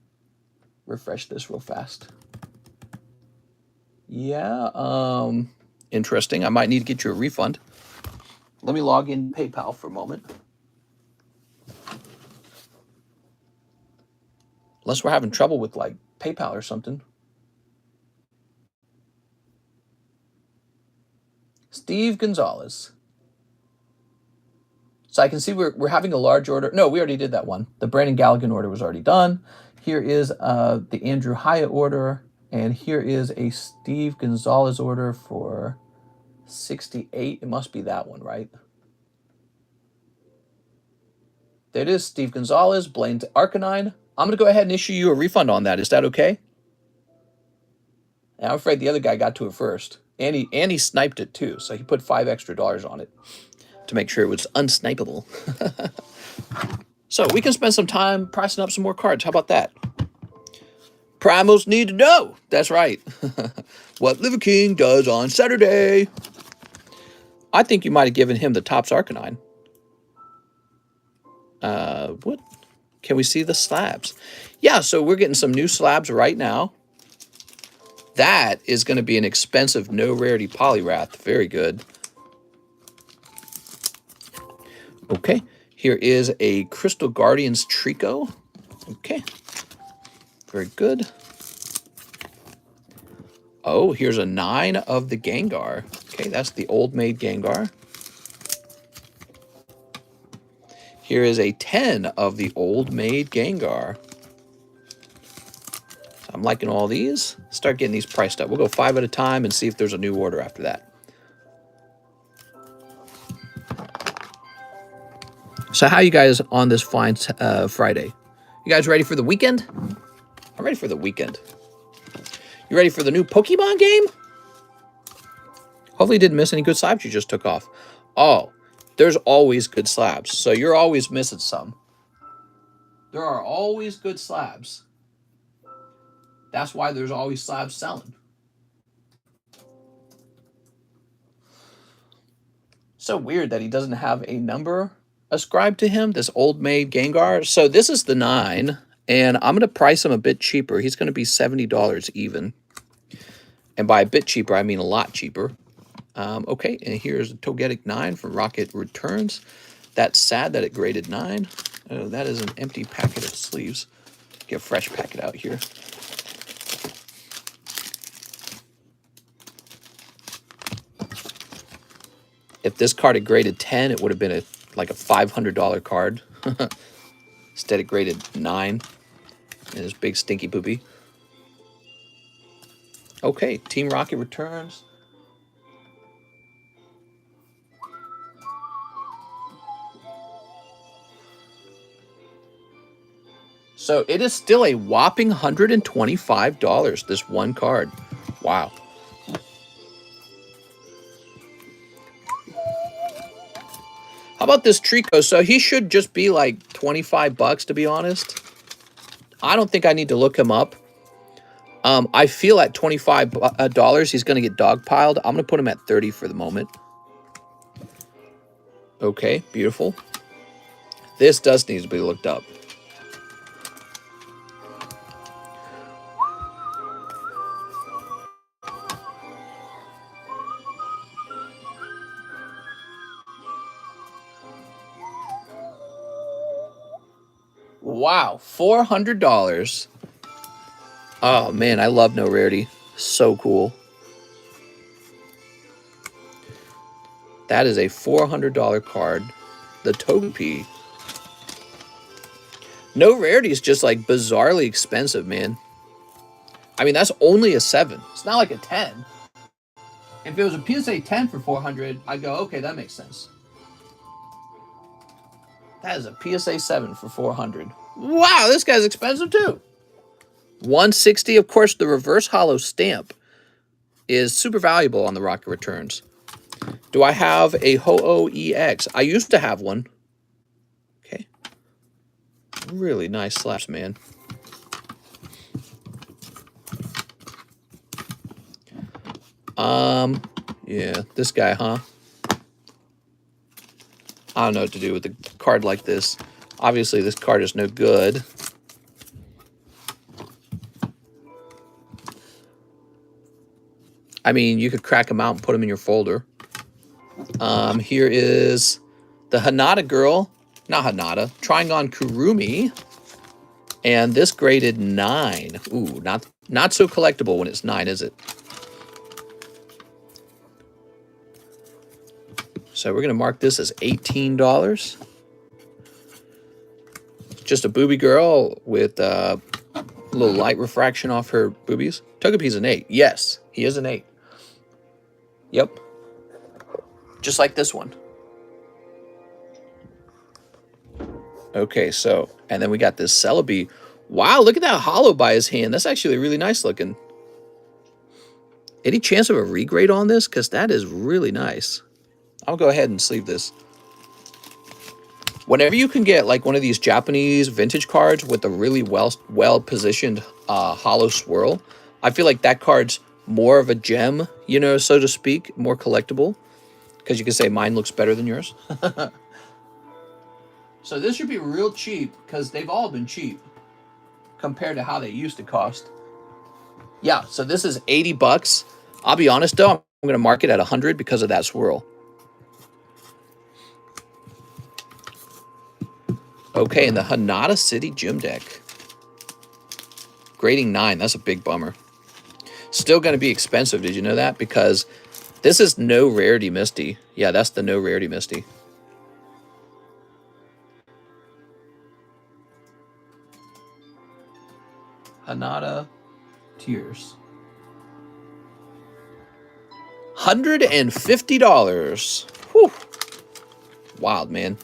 [SPEAKER 1] Refresh this real fast. Yeah, interesting. I might need to get you a refund. Let me log in PayPal for a moment. Unless we're having trouble with, like, PayPal or something. Steve Gonzalez. So I can see we're having a large order. No, we already did that one. The Brandon Galligan order was already done. Here is the Andrew Hyatt order. And here is a Steve Gonzalez order for 68. It must be that one, right? There it is, Steve Gonzalez, Blaine to Arcanine. I'm going to go ahead and issue you a refund on that. Is that okay? And I'm afraid the other guy got to it first. And he sniped it too, so he put $5 extra on it to make sure it was unsnipeable. So we can spend some time pricing up some more cards. How about that? Primals need to know. That's right. What Liver King does on Saturday. I think you might have given him the Topps Arcanine. What? Can we see the slabs? Yeah, so we're getting some new slabs right now. That is going to be an expensive no rarity Poliwrath. Very good. Okay, here is a Crystal Guardians Trico. Okay, very good. Oh, here's a 9 of the Gengar. Okay, that's the old maid Gengar. Here is a 10 of the old maid Gengar. I'm liking all these. Start getting these priced up. We'll go 5 at a time and see if there's a new order after that. So how you guys on this fine Friday? You guys ready for the weekend? I'm ready for the weekend. You ready for the new Pokemon game? Hopefully you didn't miss any good slabs you just took off. Oh, there's always good slabs. So you're always missing some. There are always good slabs. That's why there's always slabs selling. So weird that he doesn't have a number ascribed to him, this old maid Gengar. So this is the 9, and I'm going to price him a bit cheaper. He's going to be $70 even. And by a bit cheaper, I mean a lot cheaper. Okay, and here's a Togetic 9 from Rocket Returns. That's sad that it graded 9. Oh, that is an empty packet of sleeves. Get a fresh packet out here. If this card had graded 10, it would have been like a $500 card. Instead, it graded 9. And this big stinky poopy. Okay, Team Rocket Returns. So it is still a whopping $125, this one card. Wow. How about this Trico? So he should just be like 25 bucks, to be honest. I don't think I need to look him up. I feel at $25 he's going to get dogpiled. I'm going to put him at 30 for the moment. Okay, beautiful. This does need to be looked up. Wow, $400. Oh, man, I love No Rarity. So cool. That is a $400 card. The Togepi. No Rarity is just, like, bizarrely expensive, man. I mean, that's only a 7. It's not like a 10. If it was a PSA 10 for 400, I'd go, okay, that makes sense. That is a PSA 7 for 400. Wow, this guy's expensive, too. 160, of course, the reverse hollow stamp is super valuable on the Rocket Returns. Do I have a Ho-Oh EX? I used to have one. Okay. Really nice slabs, man. Yeah, this guy, huh? I don't know what to do with a card like this. Obviously, this card is no good. I mean, you could crack them out and put them in your folder. Here is the Hanada girl. Not Hanada. Trigon Kurumi. And this graded 9. Ooh, not so collectible when it's 9, is it? So we're going to mark this as $18. Just a booby girl with a little light refraction off her boobies. Togepi's an 8. Yes, he is an 8. Yep. Just like this one. Okay, so, and then we got this Celebi. Wow, look at that hollow by his hand. That's actually really nice looking. Any chance of a regrade on this? Because that is really nice. I'll go ahead and sleeve this. Whenever you can get like one of these Japanese vintage cards with a really well-positioned hollow swirl, I feel like that card's more of a gem, you know, so to speak, more collectible. Because you can say mine looks better than yours. So this should be real cheap because they've all been cheap compared to how they used to cost. Yeah, so this is 80 bucks. I'll be honest though, I'm going to mark it at 100 because of that swirl. Okay, and the Hanada City Gym deck. Grading 9. That's a big bummer. Still going to be expensive. Did you know that? Because this is no rarity Misty. Yeah, that's the no rarity Misty. Hanada Tears. $150. Whew. Wild, man.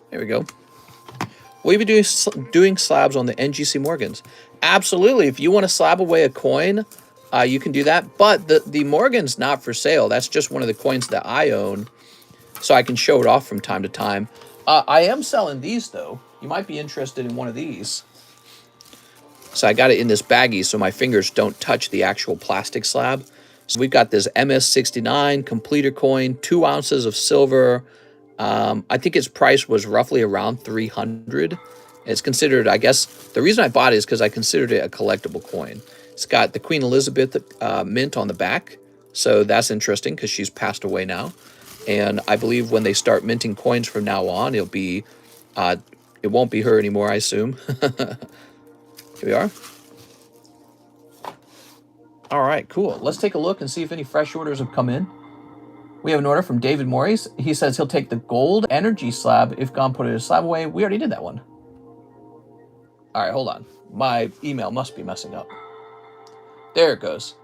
[SPEAKER 1] There we go. Will you be doing slabs on the NGC Morgans? Absolutely. If you want to slab away a coin, you can do that. But the Morgan's not for sale. That's just one of the coins that I own, so I can show it off from time to time. I am selling these, though. You might be interested in one of these. So I got it in this baggie so my fingers don't touch the actual plastic slab. So we've got this MS69 completer coin, 2 ounces of silver. I think its price was roughly around $300. It's considered, I guess, the reason I bought it is because I considered it a collectible coin. It's got the Queen Elizabeth mint on the back, so that's interesting because she's passed away now. And I believe when they start minting coins from now on, it'll be, it won't be her anymore, I assume. Here we are. All right, cool. Let's take a look and see if any fresh orders have come in. We have an order from David Morris. He says he'll take the gold energy slab if gone put it a slab away. We already did that one. All right, hold on. My email must be messing up. There it goes.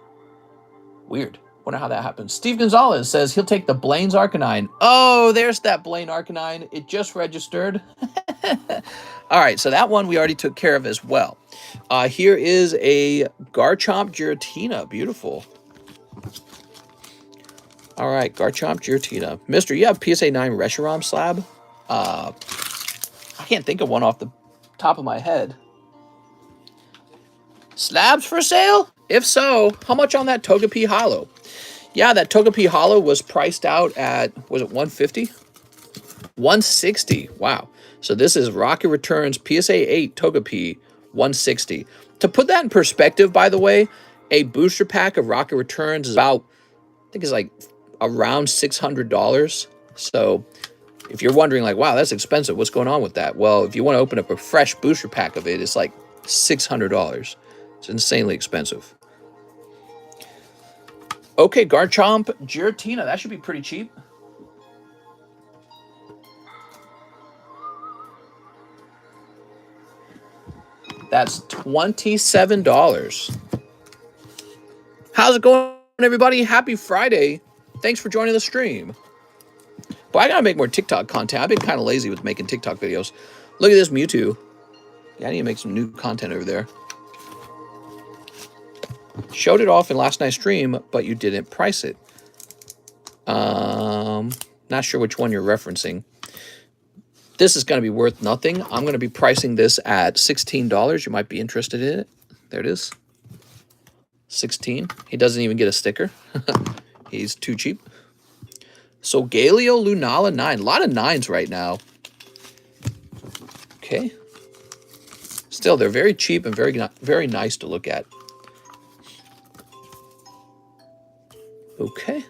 [SPEAKER 1] Weird. Wonder how that happens. Steve Gonzalez says he'll take the Blaine's Arcanine. Oh, there's that Blaine Arcanine. It just registered. All right, so that one we already took care of as well. Here is a Garchomp Giratina. Beautiful. All right, Garchomp Giratina. Mister, you have PSA 9 Reshiram slab? I can't think of one off the top of my head. Slabs for sale? If so, how much on that Togepi Hollow? Yeah, that Togepi Hollow was priced out at, was it 150? 160. Wow. So this is Rocket Returns PSA 8 Togepi 160. To put that in perspective, by the way, a booster pack of Rocket Returns is about, I think it's like around $600. So if you're wondering like, wow, that's expensive, what's going on with that? Well, if you want to open up a fresh booster pack of it, it's like $600. It's insanely expensive. Okay, Garchomp Giratina. That should be pretty cheap. That's $27. How's it going, everybody? Happy Friday. Thanks for joining the stream. But I gotta make more TikTok content. I've been kind of lazy with making TikTok videos. Look at this Mewtwo. Yeah, I need to make some new content over there. Showed it off in last night's stream, but you didn't price it. Not sure which one you're referencing. This is going to be worth nothing. I'm going to be pricing this at $16. You might be interested in it. There it is. 16. He doesn't even get a sticker. He's too cheap. So Galio Lunala 9. A lot of 9s right now. Okay. Still, they're very cheap and very nice to look at. Okay.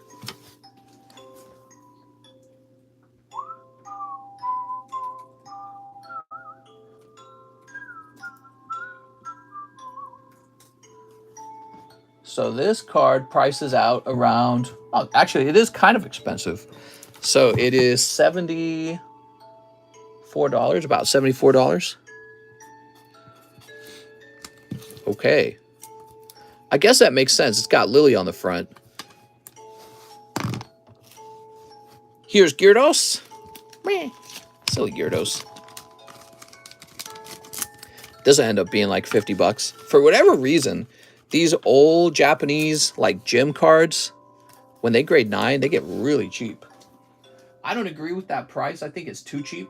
[SPEAKER 1] So this card prices out around, oh, actually it is kind of expensive. So it is $74, about $74. Okay. I guess that makes sense. It's got Lily on the front. Here's Gyarados. Meh. Silly Gyarados. This will end up being like 50 bucks. For whatever reason, these old Japanese like gym cards, when they grade 9, they get really cheap. I don't agree with that price. I think it's too cheap.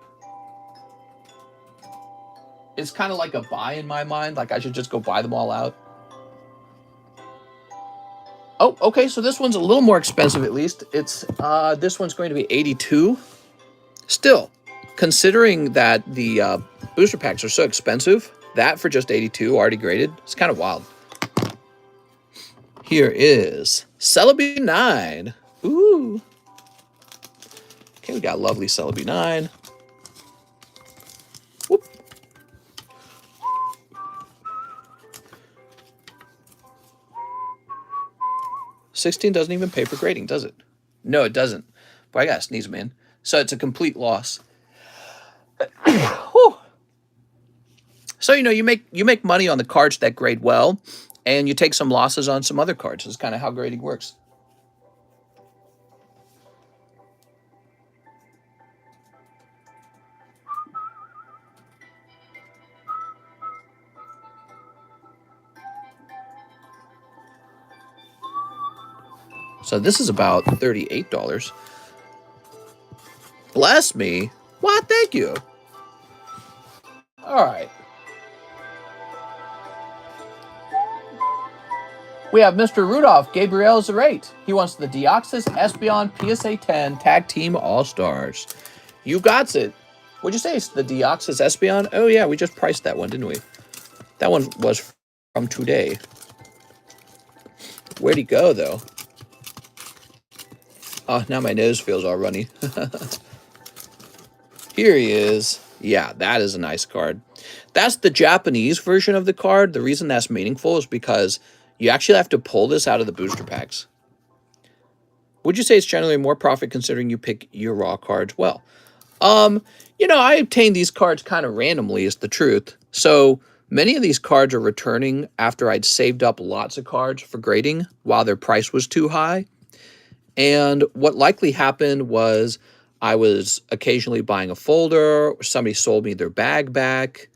[SPEAKER 1] It's kind of like a buy in my mind. Like I should just go buy them all out. Oh, okay, so this one's a little more expensive at least. It's this one's going to be 82. Still, considering that the booster packs are so expensive, that for just 82 already graded, it's kind of wild. Here is Celebi 9. Ooh. Okay, we got lovely Celebi 9. Whoop. $16 doesn't even pay for grading, does it? No, it doesn't. But I gotta sneeze, man. So it's a complete loss. So you know, you make money on the cards that grade well, and you take some losses on some other cards. That's kind of how grading works. So this is about $38. Bless me. Why, thank you. All right. We have Mr. Rudolph Gabriel Zarate. He wants the Deoxys Espeon PSA 10 Tag Team All-Stars. You got it. What'd you say? It's the Deoxys Espeon? Oh, yeah, we just priced that one, didn't we? That one was from today. Where'd he go, though? Oh, now my nose feels all runny. Here he is. Yeah, that is a nice card. That's the Japanese version of the card. The reason that's meaningful is because you actually have to pull this out of the booster packs. Would you say it's generally more profit considering you pick your raw cards well? You know, I obtained these cards kind of randomly, is the truth. So many of these cards are returning after I'd saved up lots of cards for grading while their price was too high. And what likely happened was I was occasionally buying a folder, or somebody sold me their bag back.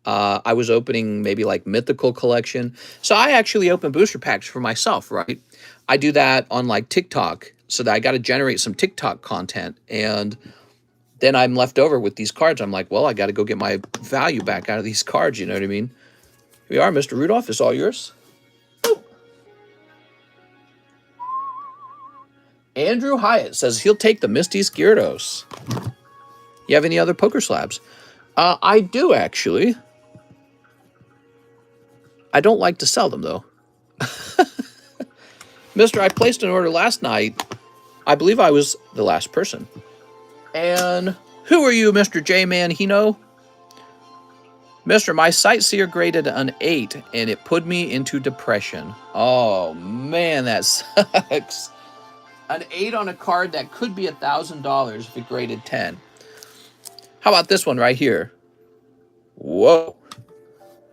[SPEAKER 1] I was opening maybe like Mythical Collection. So I actually open booster packs for myself, right? I do that on like TikTok, so that I got to generate some TikTok content. And then I'm left over with these cards. I'm like, well, I got to go get my value back out of these cards. You know what I mean? Here we are, Mr. Rudolph. It's all yours. Andrew Hyatt says he'll take the Misty Gyarados. You have any other poker slabs? I do, actually. I don't like to sell them, though. Mister, I placed an order last night. I believe I was the last person. And who are you, Mr. J-Man Hino? Mister, my Sightseer graded an 8, and it put me into depression. Oh, man, that sucks. An 8 on a card that could be $1,000 if it graded 10. How about this one right here? Whoa.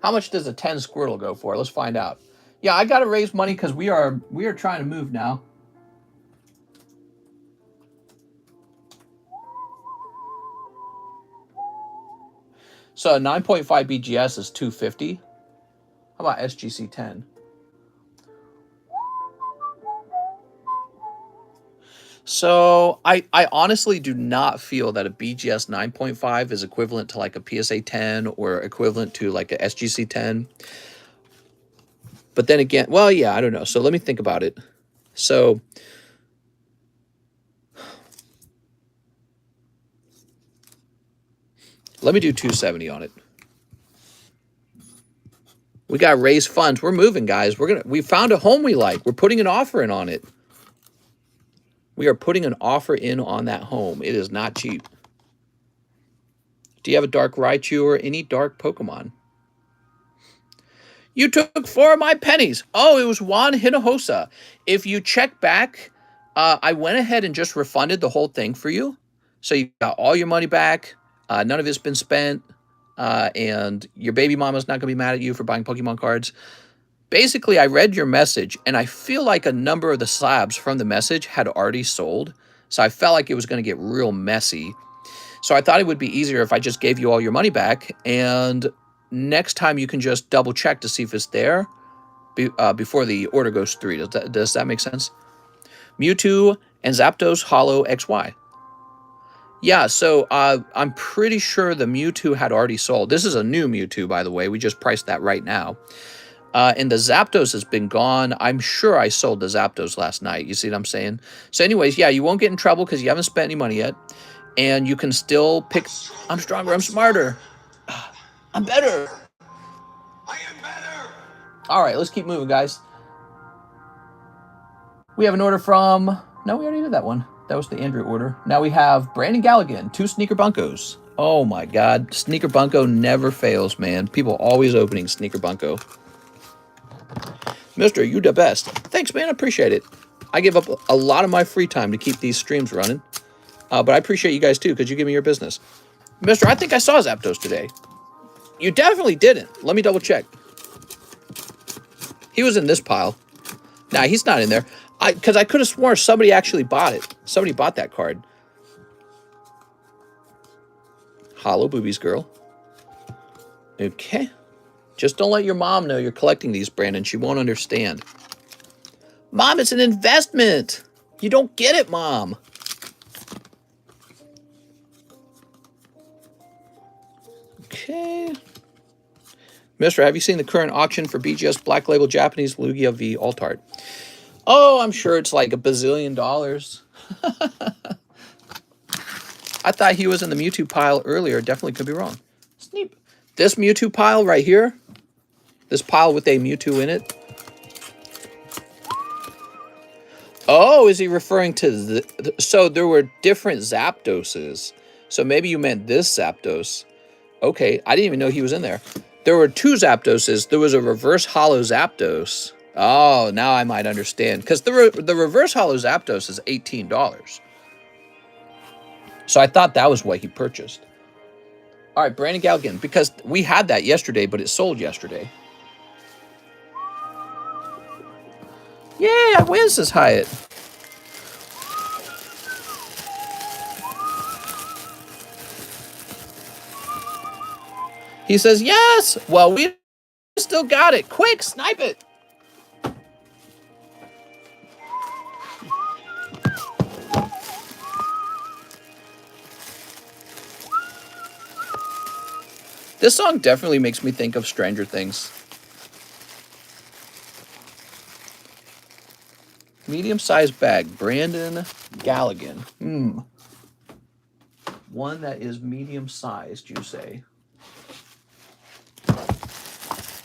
[SPEAKER 1] How much does a 10 Squirtle go for? Let's find out. Yeah, I got to raise money because we are trying to move now. So a 9.5 BGS is $250. How about SGC 10? So I honestly do not feel that a BGS 9.5 is equivalent to like a PSA 10 or equivalent to like a SGC 10. But then again, well, yeah, I don't know. So let me think about it. So let me do 270 on it. We got to raise funds. We're moving, guys. We found a home we like. We're putting an offer in on it. We are putting an offer in on that home. It is not cheap. Do you have a Dark Raichu or any dark Pokemon? You took 4 of my pennies. Oh, it was Juan Hinojosa. If you check back, I went ahead and just refunded the whole thing for you. So you got all your money back. None of it's been spent. And your baby mama's not going to be mad at you for buying Pokemon cards. Basically, I read your message, and I feel like a number of the slabs from the message had already sold. So I felt like it was going to get real messy. So I thought it would be easier if I just gave you all your money back, and next time you can just double check to see if it's there before the order goes through. Does that make sense? Mewtwo and Zapdos Holo XY. Yeah, so I'm pretty sure the Mewtwo had already sold. This is a new Mewtwo, by the way. We just priced that right now. And the Zapdos has been gone. I'm sure I sold the Zapdos last night. You see what I'm saying? So anyways, yeah, you won't get in trouble because you haven't spent any money yet. And you can still pick... I'm stronger. I'm smarter. I'm better. I am better. All right, let's keep moving, guys. We have an order from... No, we already did that one. That was the Andrew order. Now we have Brandon Galligan, 2 Sneaker Bunkos. Oh my God. Sneaker Bunko never fails, man. People always opening Sneaker Bunko. Mister, you the best. Thanks, man. I appreciate it. I give up a lot of my free time to keep these streams running. But I appreciate you guys too, because you give me your business. Mister, I think I saw Zapdos today. You definitely didn't. Let me double check. He was in this pile. Nah, he's not in there. Because I could have sworn somebody actually bought it. Somebody bought that card. Hollow Boobies girl. Okay. Just don't let your mom know you're collecting these, Brandon. She won't understand. Mom, it's an investment. You don't get it, Mom. Okay. Mister, have you seen the current auction for BGS Black Label Japanese Lugia v Altart? Oh, I'm sure it's like $1 bazillion. I thought he was in the Mewtwo pile earlier. Definitely could be wrong. Sneep. This Mewtwo pile right here. This pile with a Mewtwo in it. Oh, is he referring to the... So there were different Zapdoses. So maybe you meant this Zapdos. Okay, I didn't even know he was in there. There were 2 Zapdoses. There was a reverse hollow Zapdos. Oh, now I might understand. Because the reverse hollow Zapdos is $18. So I thought that was what he purchased. All right, Brandon Galgan, because we had that yesterday, but it sold yesterday. Yeah, where's this Hyatt? He says, yes. Well, we still got it. Quick, snipe it. This song definitely makes me think of Stranger Things. Medium-sized bag, Brandon Galligan. One that is medium-sized, you say.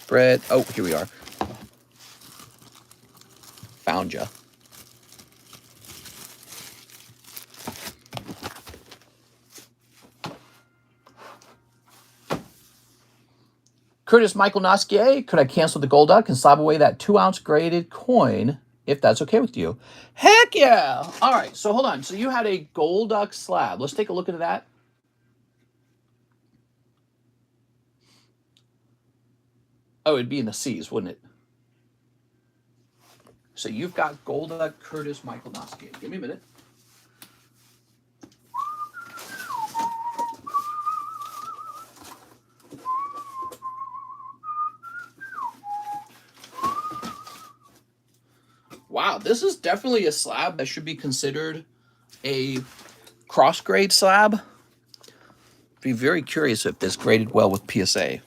[SPEAKER 1] Bread. Oh, here we are. Found ya. Curtis Michael Nosquier, could I cancel the gold duck and slab away that 2-ounce graded coin if that's okay with you? Heck yeah! All right, so hold on. So you had a gold duck slab. Let's take a look at that. Oh, it'd be in the C's, wouldn't it? So you've got gold duck Curtis Michael Nosquier. Give me a minute. Wow, this is definitely a slab that should be considered a cross-grade slab. Be very curious if this graded well with PSA.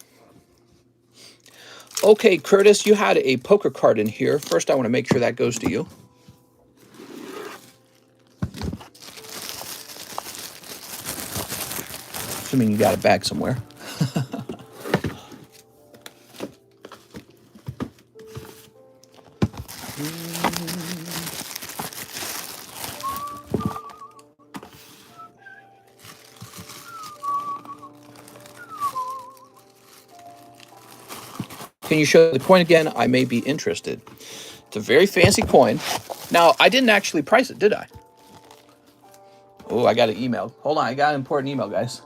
[SPEAKER 1] Okay, Curtis, you had a poker card in here. First, I want to make sure that goes to you. Assuming you got a bag somewhere. Can you show the coin again? I may be interested. It's a very fancy coin. Now, I didn't actually price it, did I? Oh, I got an email. Hold on, I got an important email, guys.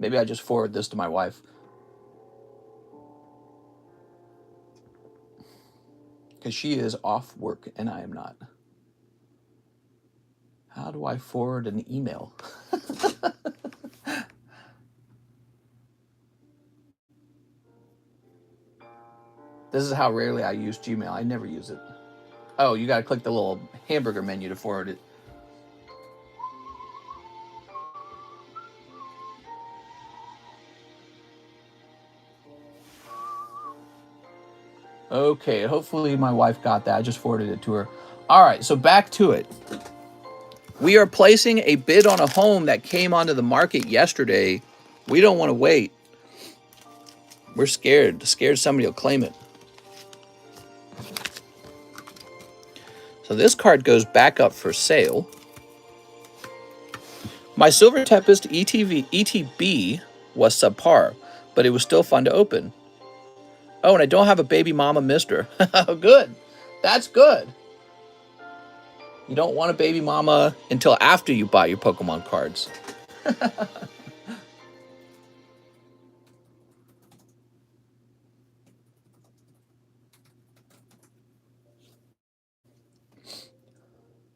[SPEAKER 1] Maybe I just forward this to my wife. Because she is off work and I am not. How do I forward an email? This is how rarely I use Gmail. I never use it. Oh, you got to click the little hamburger menu to forward it. Okay, hopefully my wife got that. I just forwarded it to her. All right, so back to it. We are placing a bid on a home that came onto the market yesterday. We don't want to wait. We're scared somebody will claim it. So this card goes back up for sale. My Silver Tempest ETB was subpar, but it was still fun to open. Oh, and I don't have a baby mama mister. Good. That's good. You don't want a baby mama until after you buy your Pokemon cards.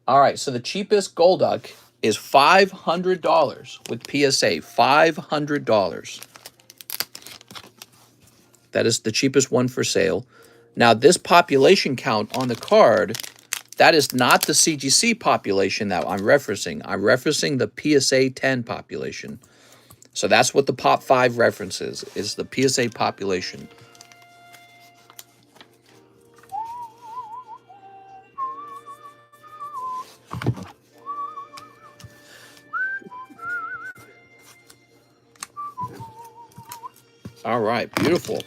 [SPEAKER 1] All right, so the cheapest Golduck is $500 with PSA, $500. That is the cheapest one for sale. Now, this population count on the card, that is not the CGC population that I'm referencing. I'm referencing the PSA 10 population. So that's what the Pop 5 references, is the PSA population. All right, beautiful.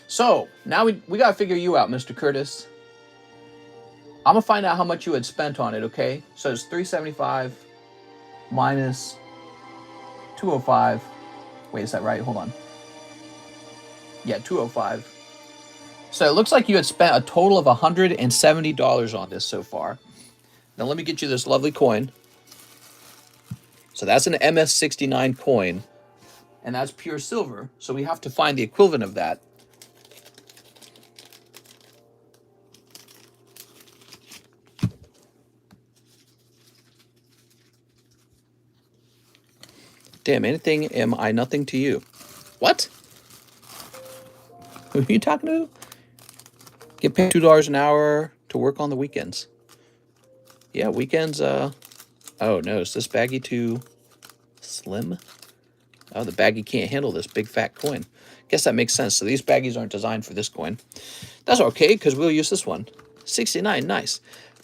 [SPEAKER 1] So now we got to figure you out, Mr. Curtis. I'm going to find out how much you had spent on it, okay? So it's $375 minus $205. Wait, is that right? Hold on. Yeah, $205. So it looks like you had spent a total of $170 on this so far. Now let me get you this lovely coin. So that's an MS69 coin, and that's pure silver. So we have to find the equivalent of that. Damn, anything am I nothing to you. What? Who are you talking to? Get paid $2 an hour to work on the weekends. Yeah, weekends, oh no, is this baggie too slim? Oh, the baggie can't handle this big fat coin. Guess that makes sense. So these baggies aren't designed for this coin. That's okay, because we'll use this one. 69, nice.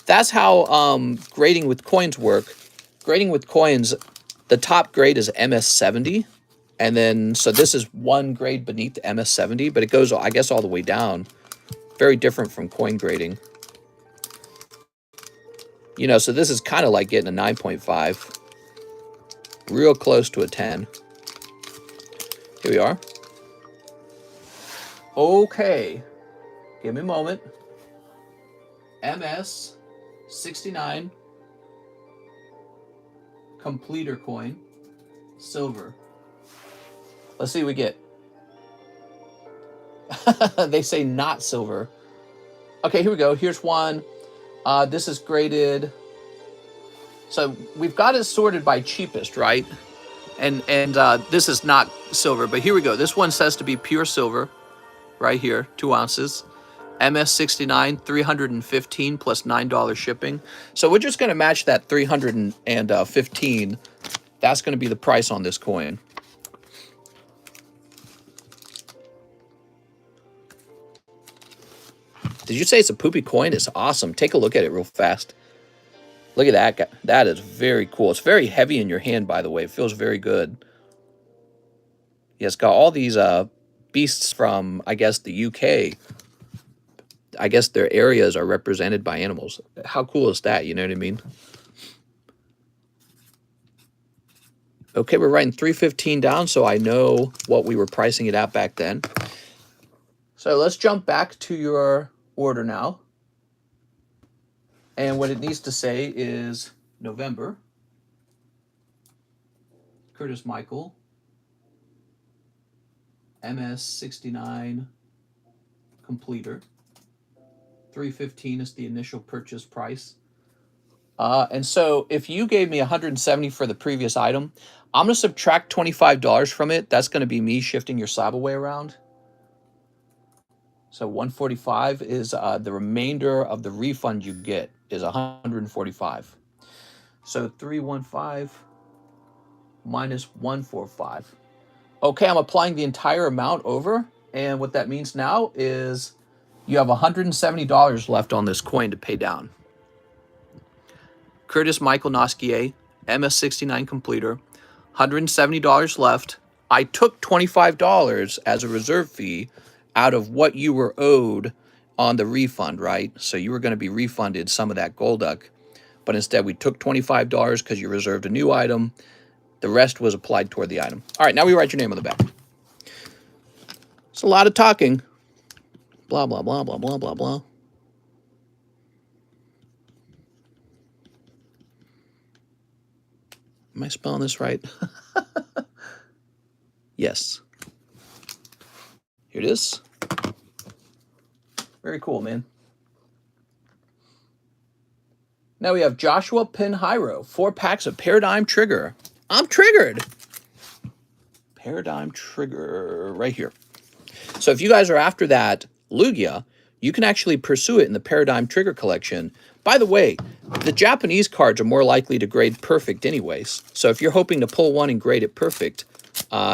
[SPEAKER 1] That's how grading with coins work. Grading with coins, the top grade is MS70. And then, so this is one grade beneath the MS70, but it goes, I guess, all the way down. Very different from coin grading. You know, so this is kind of like getting a 9.5. Real close to a 10. Here we are. Okay. Give me a moment. MS69 completer coin, silver. Let's see what we get. They say not silver. Okay, here we go. Here's one. This is graded. So we've got it sorted by cheapest, right? And this is not silver, but here we go. This one says to be pure silver, right here, 2 ounces. MS69, $315 plus $9 shipping. So we're just going to match that $315. That's going to be the price on this coin. Did you say it's a poopy coin? It's awesome. Take a look at it real fast. Look at that. That is very cool. It's very heavy in your hand, by the way. It feels very good. Yeah, it's got all these beasts from, I guess, the UK. I guess their areas are represented by animals. How cool is that? You know what I mean? Okay, we're writing $315 down, so I know what we were pricing it at back then. So let's jump back to your order now. And what it needs to say is November, Curtis Michael, MS69 completer. $315 is the initial purchase price. And so if you gave me $170 for the previous item, I'm going to subtract $25 from it. That's going to be me shifting your slab away around. So $145 is the remainder of the refund you get is $145. So $315 minus $145. Okay, I'm applying the entire amount over. And what that means now is You have $170 left on this coin to pay down. Curtis Michael Nosquier, MS69 completer, $170 left. I took $25 as a reserve fee out of what you were owed on the refund, right? So you were going to be refunded some of that Golduck, but instead we took $25 because you reserved a new item. The rest was applied toward the item. All right, now we write your name on the back. It's a lot of talking. Blah, blah, blah, blah, blah, blah, blah. Am I spelling this right? Yes. Here it is. Very cool, man. Now we have Joshua Pinheiro, 4 packs of Paradigm Trigger. I'm triggered. Paradigm Trigger right here. So if you guys are after that Lugia, you can actually pursue it in the Paradigm Trigger collection. By the way, the Japanese cards are more likely to grade perfect anyways. So if you're hoping to pull one and grade it perfect,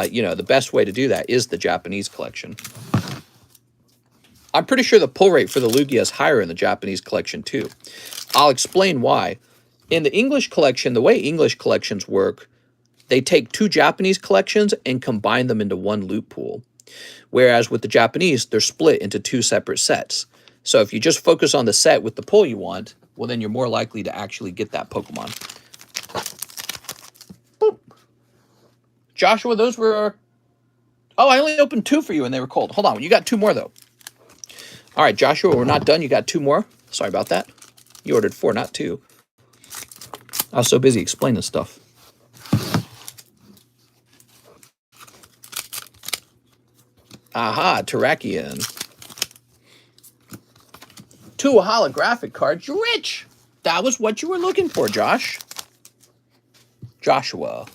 [SPEAKER 1] you know, the best way to do that is the Japanese collection. I'm pretty sure the pull rate for the Lugia is higher in the Japanese collection too. I'll explain why. In the English collection, the way English collections work, they take 2 Japanese collections and combine them into one loot pool. Whereas with the Japanese, they're split into 2 separate sets. So if you just focus on the set with the pull you want, well, then you're more likely to actually get that Pokemon. Boop. Joshua, those were... Oh, I only opened 2 for you and they were cold. Hold on, you got 2 more though. All right, Joshua, we're not done. You got 2 more. Sorry about that. You ordered 4, not 2. I was so busy explaining stuff. Aha, Terrakion. 2 holographic cards. You're rich. That was what you were looking for, Josh. Joshua.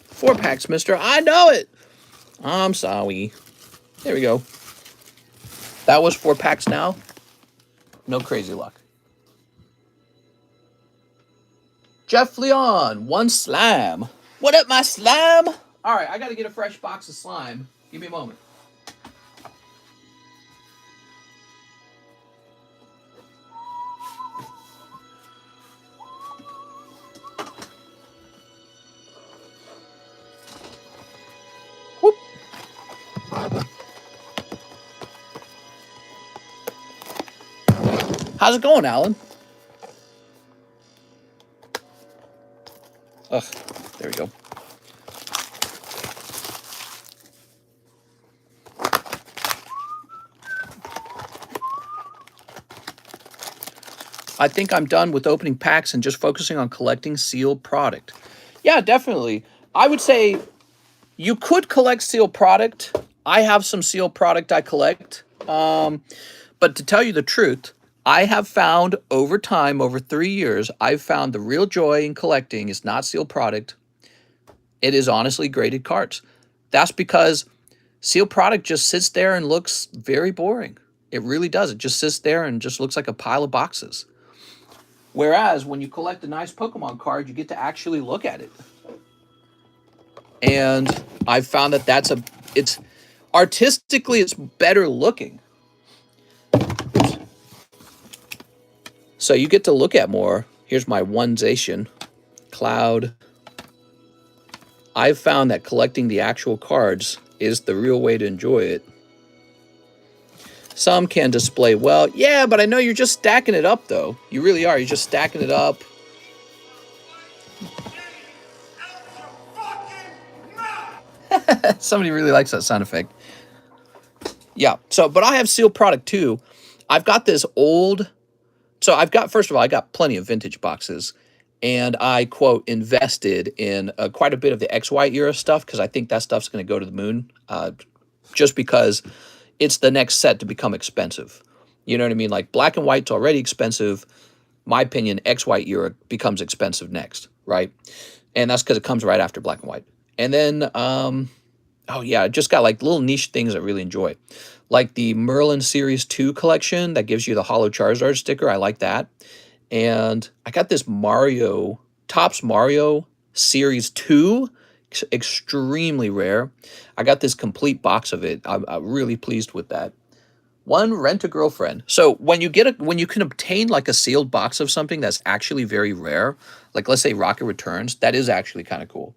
[SPEAKER 1] 4 packs, mister. I know it. I'm sorry. There we go. That was 4 packs now. No crazy luck. Jeff Leon, 1 slab. What up, my slab? All right, I got to get a fresh box of slime. Give me a moment. Whoop. How's it going, Alan? Ugh, there we go. I think I'm done with opening packs and just focusing on collecting sealed product. Yeah, definitely. I would say you could collect sealed product. I have some sealed product I collect. But to tell you the truth, I have found over time, over 3 years, I've found the real joy in collecting is not sealed product. It is honestly graded cards. That's because sealed product just sits there and looks very boring. It really does. It just sits there and just looks like a pile of boxes. Whereas when you collect a nice Pokemon card, you get to actually look at it. And I've found that it's artistically, it's better looking. So you get to look at more. Here's my One-zation. Cloud. I've found that collecting the actual cards is the real way to enjoy it. Some can display well. Yeah, but I know you're just stacking it up, though. You really are. You're just stacking it up. Somebody really likes that sound effect. Yeah, so, but I have sealed product, too. I've got this old... So I've got, first of all, I got plenty of vintage boxes. And I, quote, invested in quite a bit of the XY era stuff because I think that stuff's going to go to the moon. Just because it's the next set to become expensive. You know what I mean? Like black and white's already expensive. My opinion, XY era becomes expensive next, right? And that's because it comes right after black and white. And then, oh yeah, I just got like little niche things I really enjoy. Like the Merlin Series 2 collection that gives you the Holo Charizard sticker. I like that. And I got this Mario, Topps Mario Series 2, extremely rare. I got this complete box of it. I'm really pleased with that. One, Rent a Girlfriend. So when you can obtain like a sealed box of something that's actually very rare, like let's say Rocket Returns, that is actually kind of cool.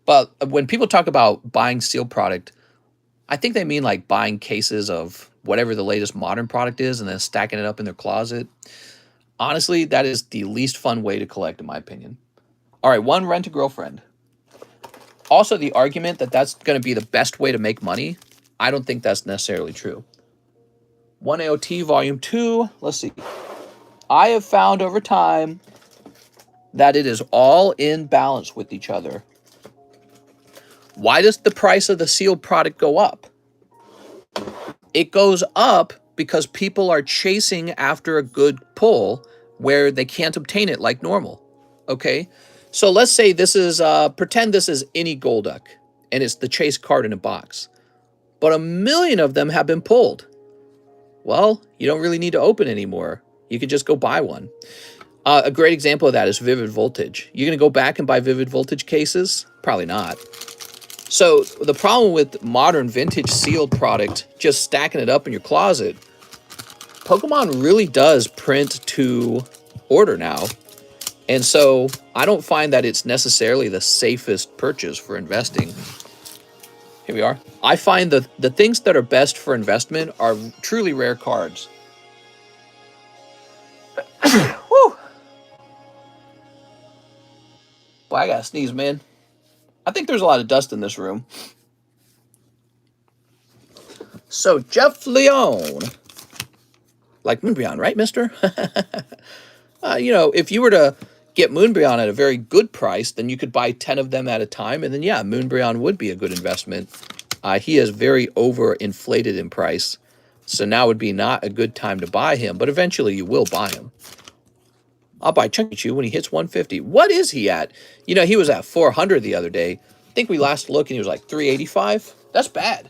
[SPEAKER 1] But when people talk about buying sealed product, I think they mean like buying cases of whatever the latest modern product is and then stacking it up in their closet. Honestly, that is the least fun way to collect, in my opinion. All right, one, Rent a Girlfriend. Also, the argument that that's going to be the best way to make money, I don't think that's necessarily true. One AOT Volume 2, let's see. I have found over time that it is all in balance with each other. Why does the price of the sealed product go up? It goes up because people are chasing after a good pull where they can't obtain it like normal. Okay, so let's say this is, pretend this is any Golduck, and it's the chase card in a box. But 1 million of them have been pulled. Well, you don't really need to open anymore. You could just go buy one. A great example of that is Vivid Voltage. You're going to go back and buy Vivid Voltage cases? Probably not. So the problem with modern vintage sealed product, just stacking it up in your closet, Pokemon really does print to order now. And so I don't find that it's necessarily the safest purchase for investing. Here we are. I find the things that are best for investment are truly rare cards. Woo! Boy, I gotta sneeze, man. I think there's a lot of dust in this room. So, Jeff Leone. Like Moonbreon, right, mister? You know, if you were to get Moonbreon at a very good price, then you could buy 10 of them at a time. And then, yeah, Moonbreon would be a good investment. He is very overinflated in price. So now would be not a good time to buy him. But eventually you will buy him. I'll buy Chunky Chew when he hits 150. What is he at? You know, he was at 400 the other day. I think we last looked and he was like 385. That's bad.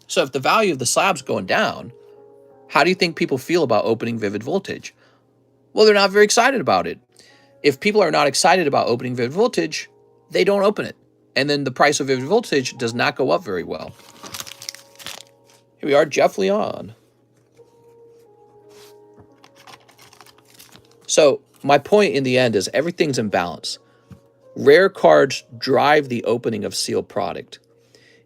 [SPEAKER 1] So if the value of the slab's going down, how do you think people feel about opening Vivid Voltage? Well, they're not very excited about it. If people are not excited about opening Vivid Voltage, they don't open it. And then the price of Vivid Voltage does not go up very well. Here we are, Jeff Leon. So my point in the end is everything's in balance. Rare cards drive the opening of sealed product.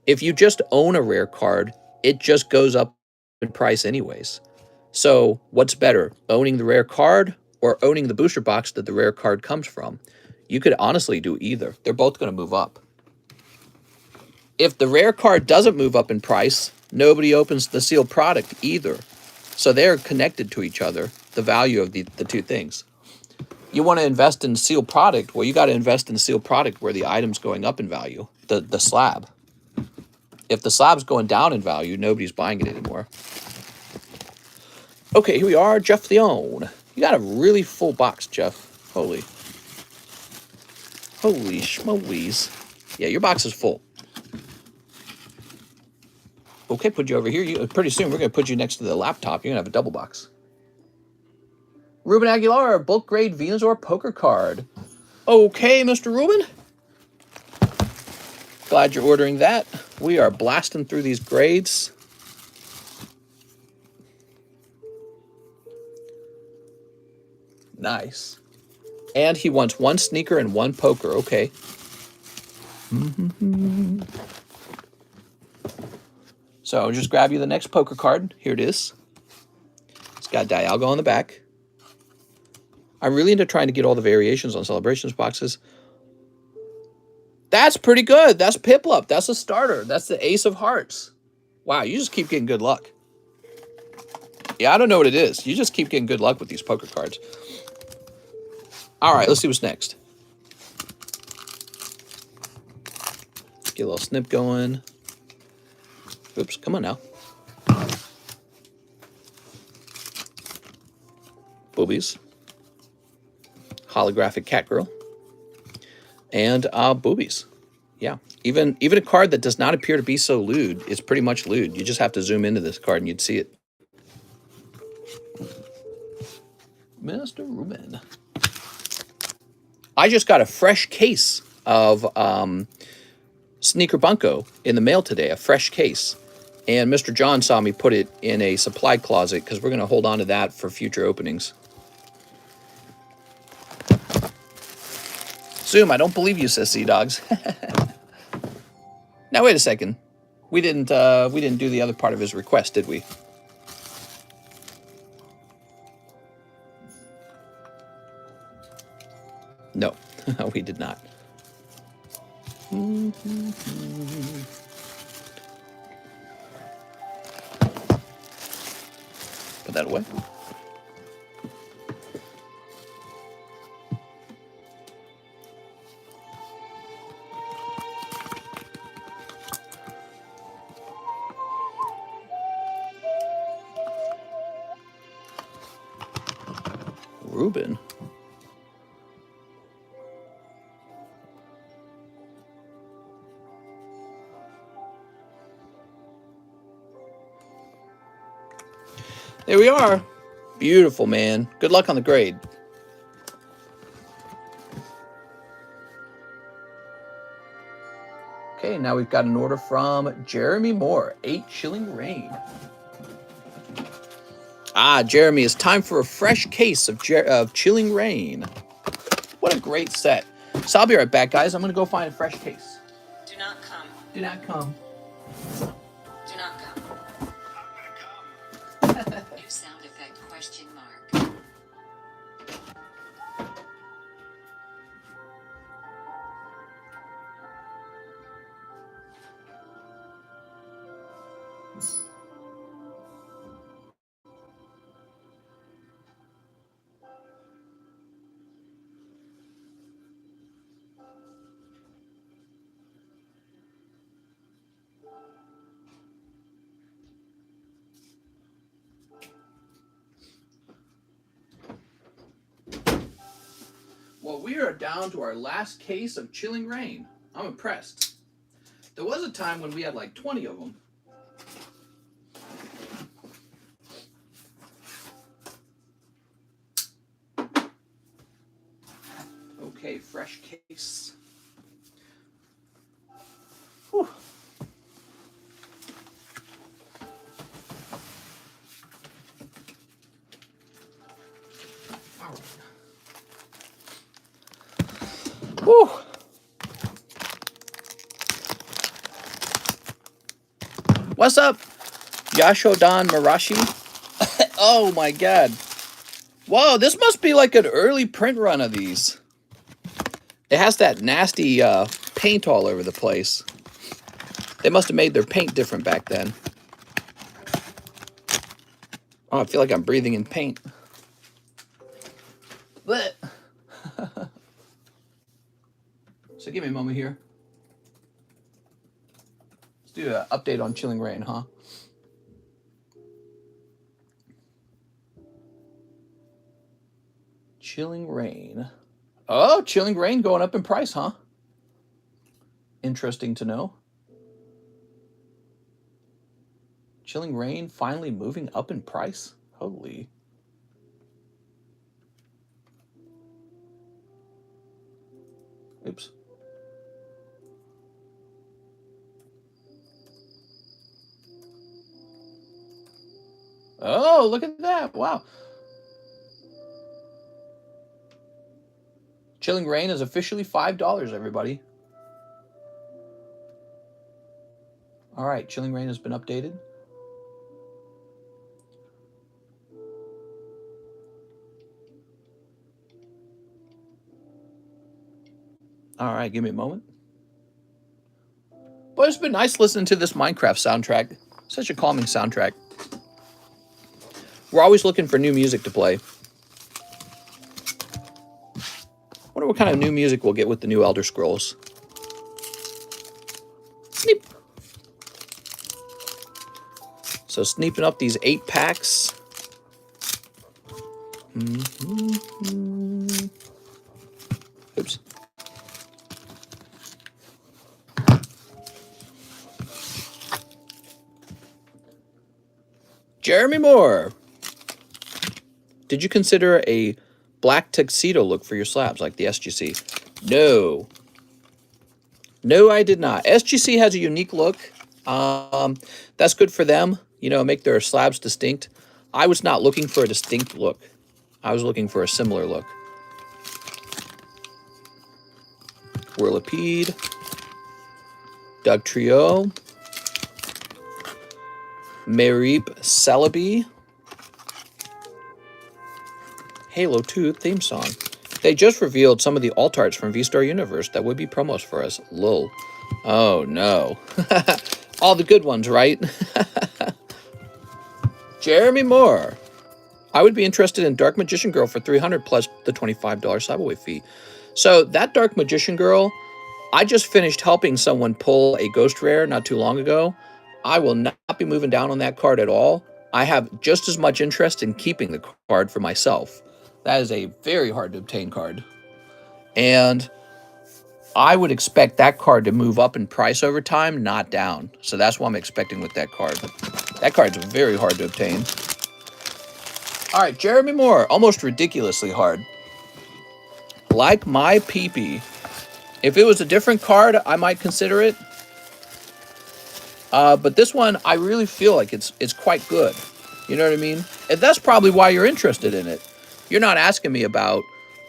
[SPEAKER 1] If you just own a rare card, it just goes up in price anyways. So what's better, owning the rare card or owning the booster box that the rare card comes from? You could honestly do either. They're both going to move up. If the rare card doesn't move up in price, nobody opens the sealed product either. So they're connected to each other, the value of the two things. You want to invest in sealed product, well, you got to invest in the sealed product where the item's going up in value, the slab. If the slab's going down in value, nobody's buying it anymore. Okay, here we are, Jeff Leone. You got a really full box, Jeff. Holy schmoes. Yeah, your box is full. Okay, put you over here. Pretty soon, we're going to put you next to the laptop. You're going to have a double box. Ruben Aguilar, bulk grade Venusaur poker card. Okay, Mr. Ruben. Glad you're ordering that. We are blasting through these grades. Nice. And he wants one sneaker and one poker. Okay. So I'll just grab you the next poker card. Here it is. It's got Dialga on the back. I'm really into trying to get all the variations on Celebrations boxes. That's pretty good. That's Piplup. That's a starter. That's the Ace of Hearts. Wow, you just keep getting good luck. Yeah, I don't know what it is. You just keep getting good luck with these poker cards. All right, let's see what's next. Get a little snip going. Oops, come on now. Boobies. Holographic cat girl. And boobies. Yeah. Even a card that does not appear to be so lewd is pretty much lewd. You just have to zoom into this card and you'd see it. Mr. Ruben. I just got a fresh case of Sneaker Bunko in the mail today, a fresh case. And Mr. John saw me put it in a supply closet because we're going to hold on to that for future openings. Zoom, I don't believe you, says Sea Dogs. Now wait a second. We didn't do the other part of his request, did we? No, we did not. Put that away. Ruben. There we are. Beautiful, man. Good luck on the grade. Okay, now we've got an order from Jeremy Moore, 8 Chilling Rain. Ah, Jeremy, it's time for a fresh case of Chilling Rain. What a great set. So I'll be right back, guys. I'm going to go find a fresh case.
[SPEAKER 2] Do not come.
[SPEAKER 1] Do not come.
[SPEAKER 2] Do not come.
[SPEAKER 3] New sound effect question mark.
[SPEAKER 1] Well, we are down to our last case of Chilling Rain. I'm impressed. There was a time when we had like 20 of them. Okay, fresh case. Whew. All right. Whew. What's up, Yashodan Marashi? Oh my god. Whoa, this must be like an early print run of these. It has that nasty paint all over the place. They must have made their paint different back then. Oh, I feel like I'm breathing in paint. But so give me a moment here. Let's do an update on Chilling Rain, huh? Chilling Rain. Oh, Chilling Rain going up in price, huh? Interesting to know. Chilling Rain finally moving up in price? Holy. Oops. Oh, look at that. Wow. Chilling Rain is officially $5, everybody. All right, Chilling Rain has been updated. All right, give me a moment. Boy, it's been nice listening to this Minecraft soundtrack. Such a calming soundtrack. We're always looking for new music to play. Wonder what kind of new music we'll get with the new Elder Scrolls. Sneep. So sneeping up these 8 packs. Oops. Jeremy Moore. Did you consider a black tuxedo look for your slabs like the SGC? No. No, I did not. SGC has a unique look. That's good for them. You know, make their slabs distinct. I was not looking for a distinct look. I was looking for a similar look. Whirlipede. Doug Trio. Merip Celebi. Halo 2 theme song. They just revealed some of the alt arts from V-Star Universe that would be promos for us. Lol. Oh no. All the good ones, right? Jeremy Moore. I would be interested in Dark Magician Girl for $300 plus the $25 Cyberway fee. So that Dark Magician Girl, I just finished helping someone pull a Ghost Rare not too long ago. I will not be moving down on that card at all. I have just as much interest in keeping the card for myself. That is a very hard to obtain card. And I would expect that card to move up in price over time, not down. So that's what I'm expecting with that card. That card's very hard to obtain. All right, Jeremy Moore, almost ridiculously hard. Like my peepee. If it was a different card, I might consider it. But this one, I really feel like it's quite good. You know what I mean? And that's probably why you're interested in it. You're not asking me about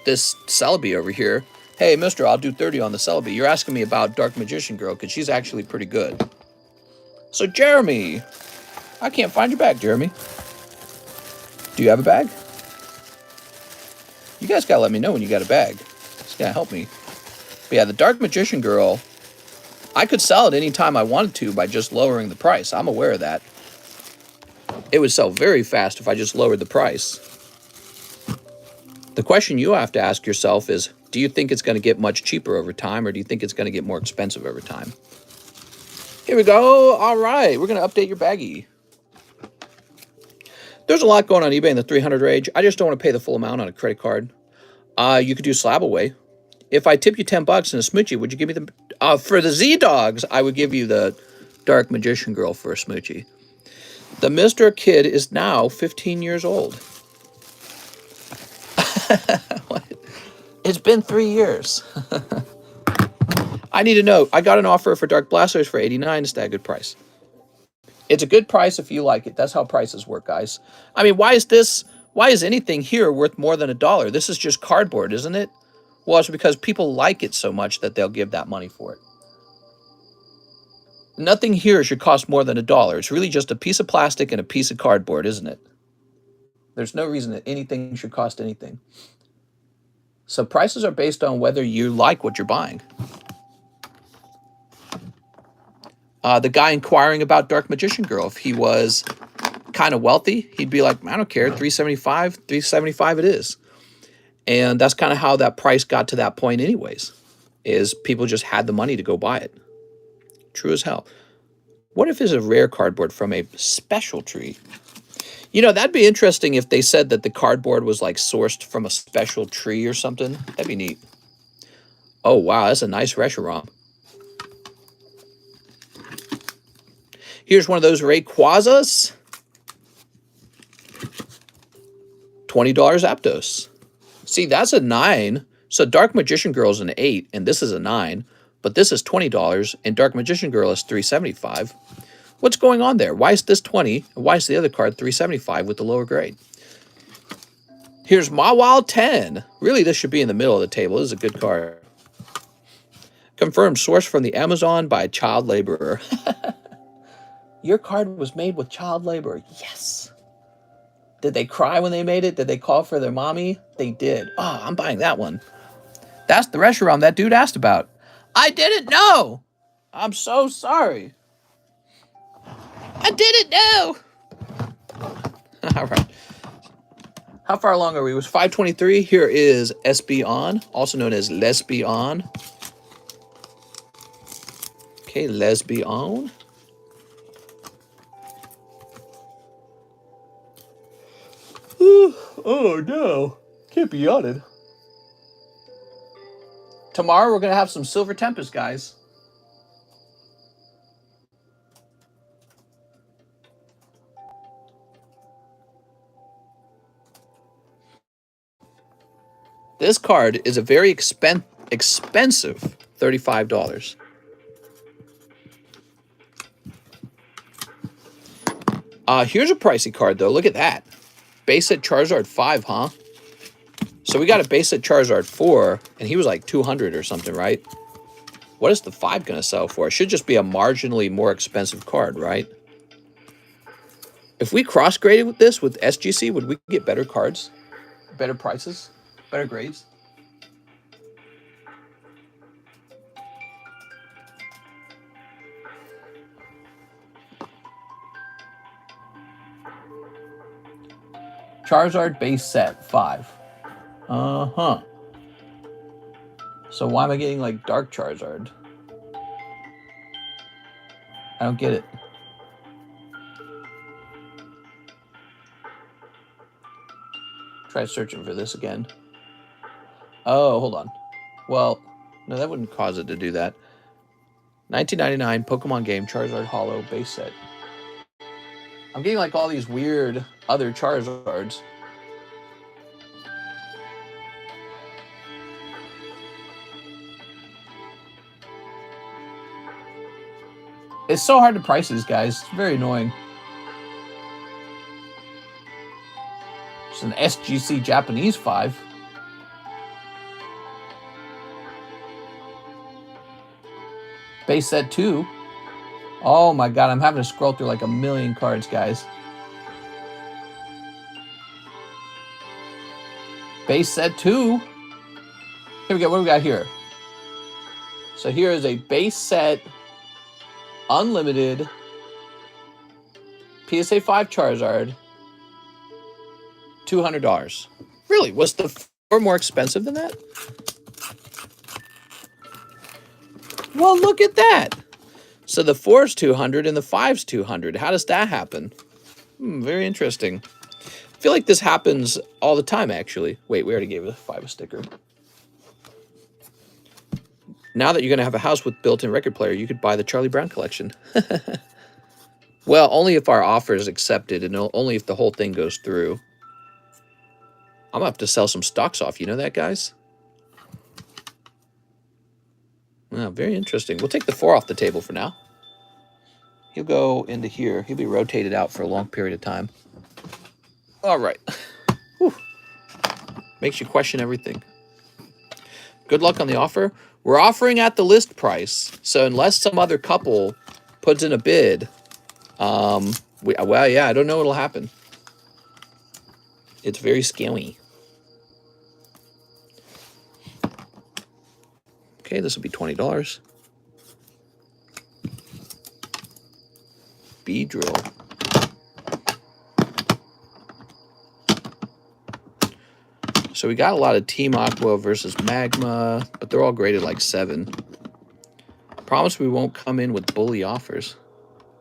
[SPEAKER 1] this Celebi over here. Hey, mister, I'll do 30 on the Celebi. You're asking me about Dark Magician Girl because she's actually pretty good. So, Jeremy. I can't find your bag, Jeremy. Do you have a bag? You guys gotta let me know when you got a bag. It's gonna help me. But yeah, the Dark Magician Girl, I could sell it anytime I wanted to by just lowering the price. I'm aware of that. It would sell very fast if I just lowered the price. The question you have to ask yourself is, do you think it's going to get much cheaper over time, or do you think it's going to get more expensive over time? Here we go. All right, we're going to update your baggie. There's a lot going on eBay in the 300 range. I just don't want to pay the full amount on a credit card. You could do slab away. If I tip you $10 and a smoochie, would you give me the... for the Z-Dogs, I would give you the Dark Magician Girl for a smoochie. The Mr. Kid is now 15 years old. What? It's been 3 years. I need to know. I got an offer for Dark Blasters for $89. Is that a good price? It's a good price if you like it. That's how prices work, guys. I mean, why is anything here worth more than $1? This is just cardboard, isn't it? Well, it's because people like it so much that they'll give that money for it. Nothing here should cost more than $1. It's really just a piece of plastic and a piece of cardboard, isn't it? There's no reason that anything should cost anything. So prices are based on whether you like what you're buying. The guy inquiring about Dark Magician Girl, if he was kind of wealthy, he'd be like, I don't care, $375, $375 it is. And that's kind of how that price got to that point anyways, is people just had the money to go buy it. True as hell. What if it's a rare cardboard from a special tree? You know, that'd be interesting if they said that the cardboard was like sourced from a special tree or something. That'd be neat. Oh, wow, that's a nice Reshiram. Here's one of those Rayquazas. $20 Aptos. See, that's a 9. So Dark Magician Girl is an 8, and this is a 9. But this is $20, and Dark Magician Girl is $375. What's going on there? Why is this 20, and why is the other card $375 with the lower grade? Here's Mawile 10. Really, this should be in the middle of the table. This is a good card. Confirmed source from the Amazon by child laborer. Your card was made with child labor. Yes. Did they cry when they made it? Did they call for their mommy? They did. Oh, I'm buying that one. That's the Reshiram that dude asked about. I didn't know. I'm so sorry. I didn't know. All right. How far along are we? It was 5:23. Here is SB also known as Lesbian. Okay, Lesbian. Oh no, can't be yawning. Tomorrow we're going to have some Silver Tempest, guys. This card is a very expensive... expensive $35. Here's a pricey card, though. Look at that. Base set Charizard 5, huh? So we got a base set Charizard 4, and he was like 200 or something, right? What is the 5 going to sell for? It should just be a marginally more expensive card, right? If we cross-graded with this with SGC, would we get better cards? Better prices? Better grades? Charizard base set 5. Uh-huh. So why am I getting like Dark Charizard? I don't get it. Try searching for this again. Oh, hold on. Well, no, that wouldn't cause it to do that. 1999 Pokemon game Charizard Holo base set. I'm getting like all these weird other Charizards. It's so hard to price these guys. It's very annoying. It's an SGC Japanese 5. Base set 2. Oh my god, I'm having to scroll through like a million cards, guys. Base set 2. Here we go. What do we got here? So here is a base set unlimited PSA 5 Charizard. $200. Really? Was the 4 more expensive than that? Well, look at that. So the 4's 200 and the 5's 200. How does that happen? Very interesting. I feel like this happens all the time, actually. Wait, we already gave it a 5 sticker. Now that you're going to have a house with built-in record player, you could buy the Charlie Brown collection. Well, only if our offer is accepted and only if the whole thing goes through. I'm going to have to sell some stocks off. You know that, guys? Oh, very interesting. We'll take the 4 off the table for now. He'll go into here. He'll be rotated out for a long period of time. All right. Whew. Makes you question everything. Good luck on the offer. We're offering at the list price. So unless some other couple puts in a bid, well, yeah, I don't know what'll happen. It's very scammy. Okay, this will be $20. Beedrill. So we got a lot of Team Aqua versus Magma, but they're all graded like 7. Promise we won't come in with bully offers.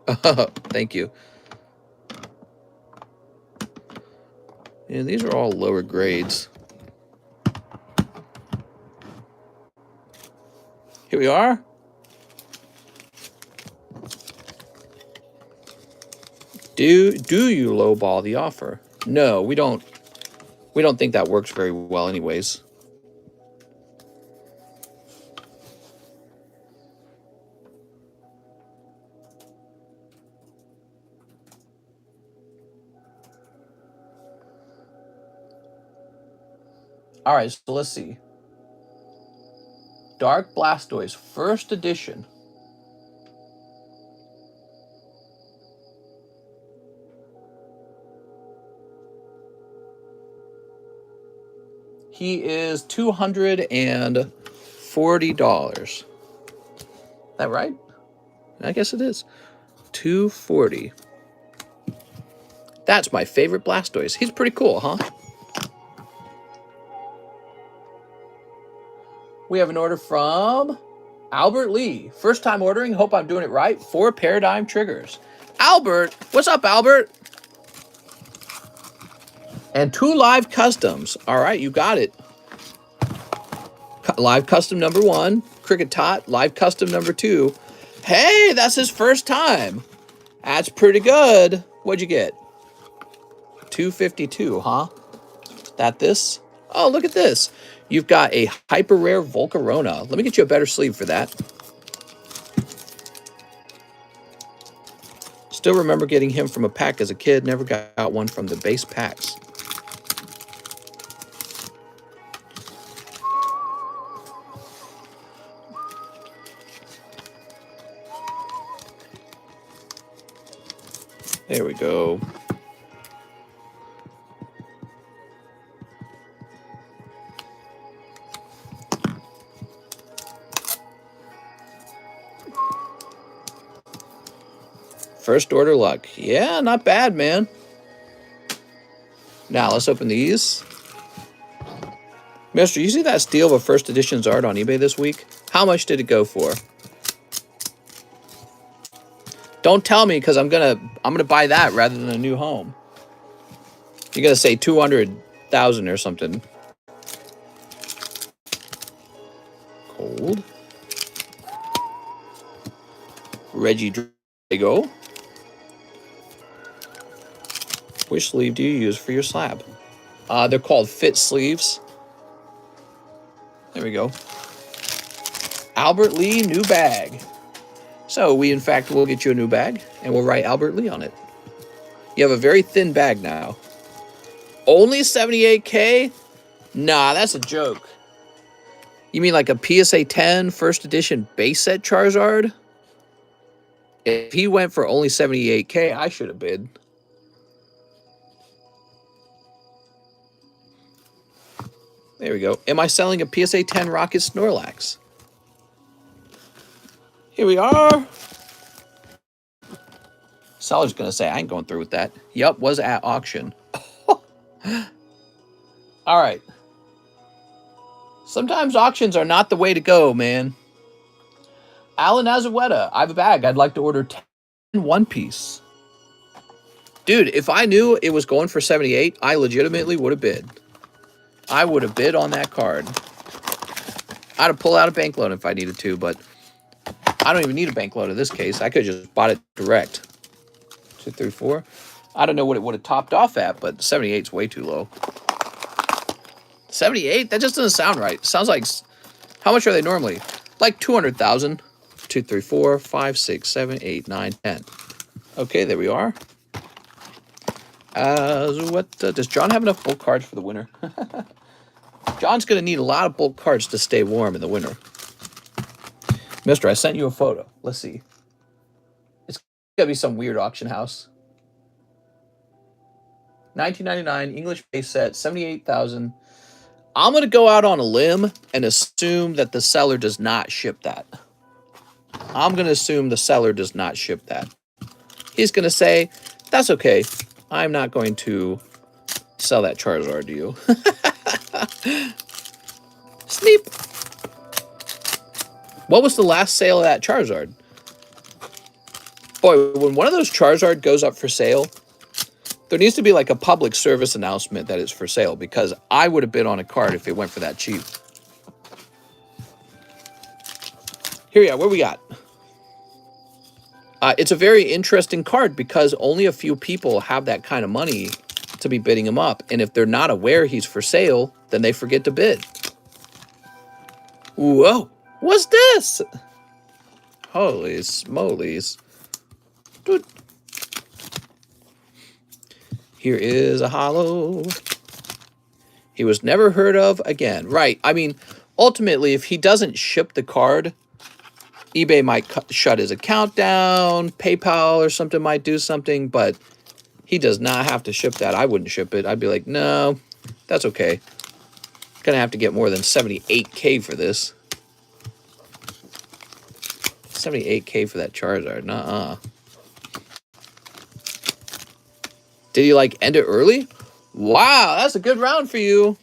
[SPEAKER 1] Thank you. Yeah, these are all lower grades. Here we are. Do you lowball the offer? No, we don't. We don't think that works very well anyways. All right, so let's see. Dark Blastoise, first edition. He is $240. That right? I guess it is. $240. That's my favorite Blastoise. He's pretty cool, huh? We have an order from Albert Lee. First time ordering. Hope I'm doing it right. 4 Paradigm Triggers. Albert, what's up, Albert? And 2 live customs. All right, you got it. Live custom number 1, Cricket Tot. Live custom number 2. Hey, that's his first time. That's pretty good. What'd you get? 252, huh? That this? Oh, look at this. You've got a hyper rare Volcarona. Let me get you a better sleeve for that. Still remember getting him from a pack as a kid. Never got one from the base packs. There we go. First order luck. Yeah, not bad, man. Now, let's open these. Mister, you see that steal of a first edition's art on eBay this week? How much did it go for? Don't tell me, because I'm gonna buy that rather than a new home. You're gonna say 200,000 or something. Cold. Reggie Drago. Which sleeve do you use for your slab? They're called fit sleeves. There we go. Albert Lee, new bag. So we, in fact, will get you a new bag, and we'll write Albert Lee on it. You have a very thin bag now. Only 78K? Nah, that's a joke. You mean like a PSA 10 first edition base set Charizard? If he went for only 78K, I should have bid. There we go. Am I selling a PSA 10 Rocket Snorlax? Here we are. Seller's going to say, I ain't going through with that. Yup, was at auction. All right. Sometimes auctions are not the way to go, man. Alan Azueta, I have a bag. I'd like to order 10 One Piece. Dude, if I knew it was going for 78, I legitimately would have bid. I would have bid on that card. I'd have pulled out a bank loan if I needed to, but I don't even need a bank loan in this case. I could have just bought it direct. 2, 3, 4. I don't know what it would have topped off at, but 78 is way too low. 78? That just doesn't sound right. Sounds like, how much are they normally? Like 200,000. 2, 3, 4, 5, 6, 7, 8, 9, 10. Okay, there we are. Does John have enough bulk cards for the winter? John's going to need a lot of bulk cards to stay warm in the winter. Mister, I sent you a photo. Let's see. It's going to be some weird auction house. 1999 English base set, 78,000. I'm going to go out on a limb and assume that the seller does not ship that. I'm going to assume the seller does not ship that. He's going to say, that's okay. I'm not going to sell that Charizard to you. Sneep. What was the last sale of that Charizard? Boy, when one of those Charizard goes up for sale, there needs to be like a public service announcement that it's for sale, because I would have bid on a card if it went for that cheap. Here we are. What we got? It's a very interesting card because only a few people have that kind of money to be bidding him up. And if they're not aware he's for sale, then they forget to bid. Whoa. What's this? Holy smolies. Dude. Here is a hollow. He was never heard of again. Right. I mean, ultimately, if he doesn't ship the card, eBay might shut his account down. PayPal or something might do something, but he does not have to ship that. I wouldn't ship it. I'd be like, no, that's okay. Gonna have to get more than 78K for this. 78K for that Charizard. Nuh-uh. Did he like end it early? Wow, that's a good round for you.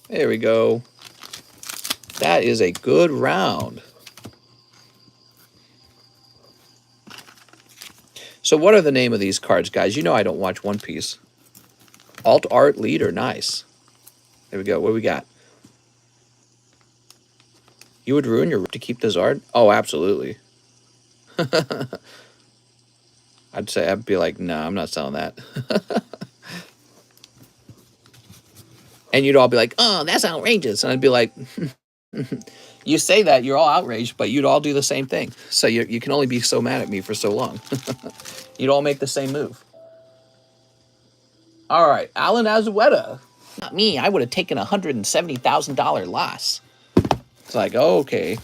[SPEAKER 1] There we go. That is a good round. So what are the name of these cards, guys? You know I don't watch One Piece. Alt Art Leader, nice. There we go. What do we got? You would ruin your to keep the Zard? Oh, absolutely. I'd be like, no, I'm not selling that. And you'd all be like, oh, that's outrageous. And I'd be like, you say that, you're all outraged, but you'd all do the same thing. So you can only be so mad at me for so long. You'd all make the same move. All right, Alan Azueta. Not me. I would have taken a $170,000 loss. It's like, oh, okay.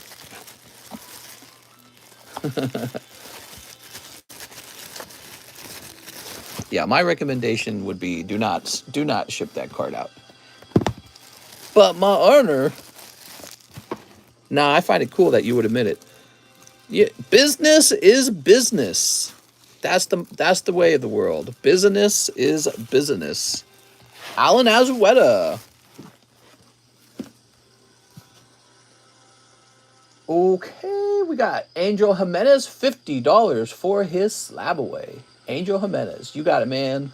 [SPEAKER 1] Yeah, my recommendation would be do not ship that card out. But my honor, nah, I find it cool that you would admit it. Yeah, business is business. That's the way of the world. Business is business. Alan Azueta. Okay, we got Angel Jimenez, $50 for his slab away. Angel Jimenez, you got it, man.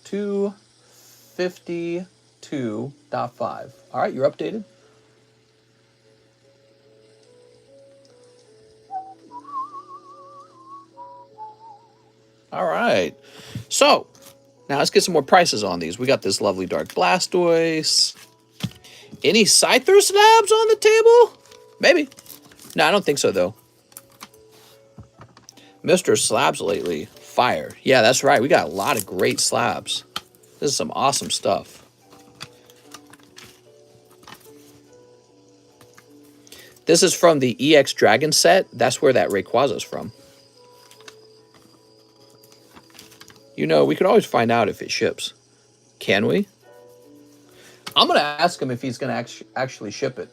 [SPEAKER 1] $252.5. All right, you're updated. All right. So, now let's get some more prices on these. We got this lovely Dark Blastoise. Any Scyther slabs on the table? Maybe. No, I don't think so, though. Mr. Slabs lately. Fire. Yeah, that's right. We got a lot of great slabs. This is some awesome stuff. This is from the EX Dragon set. That's where that Rayquaza's from. You know, we could always find out if it ships. Can we? I'm going to ask him if he's going to actually ship it.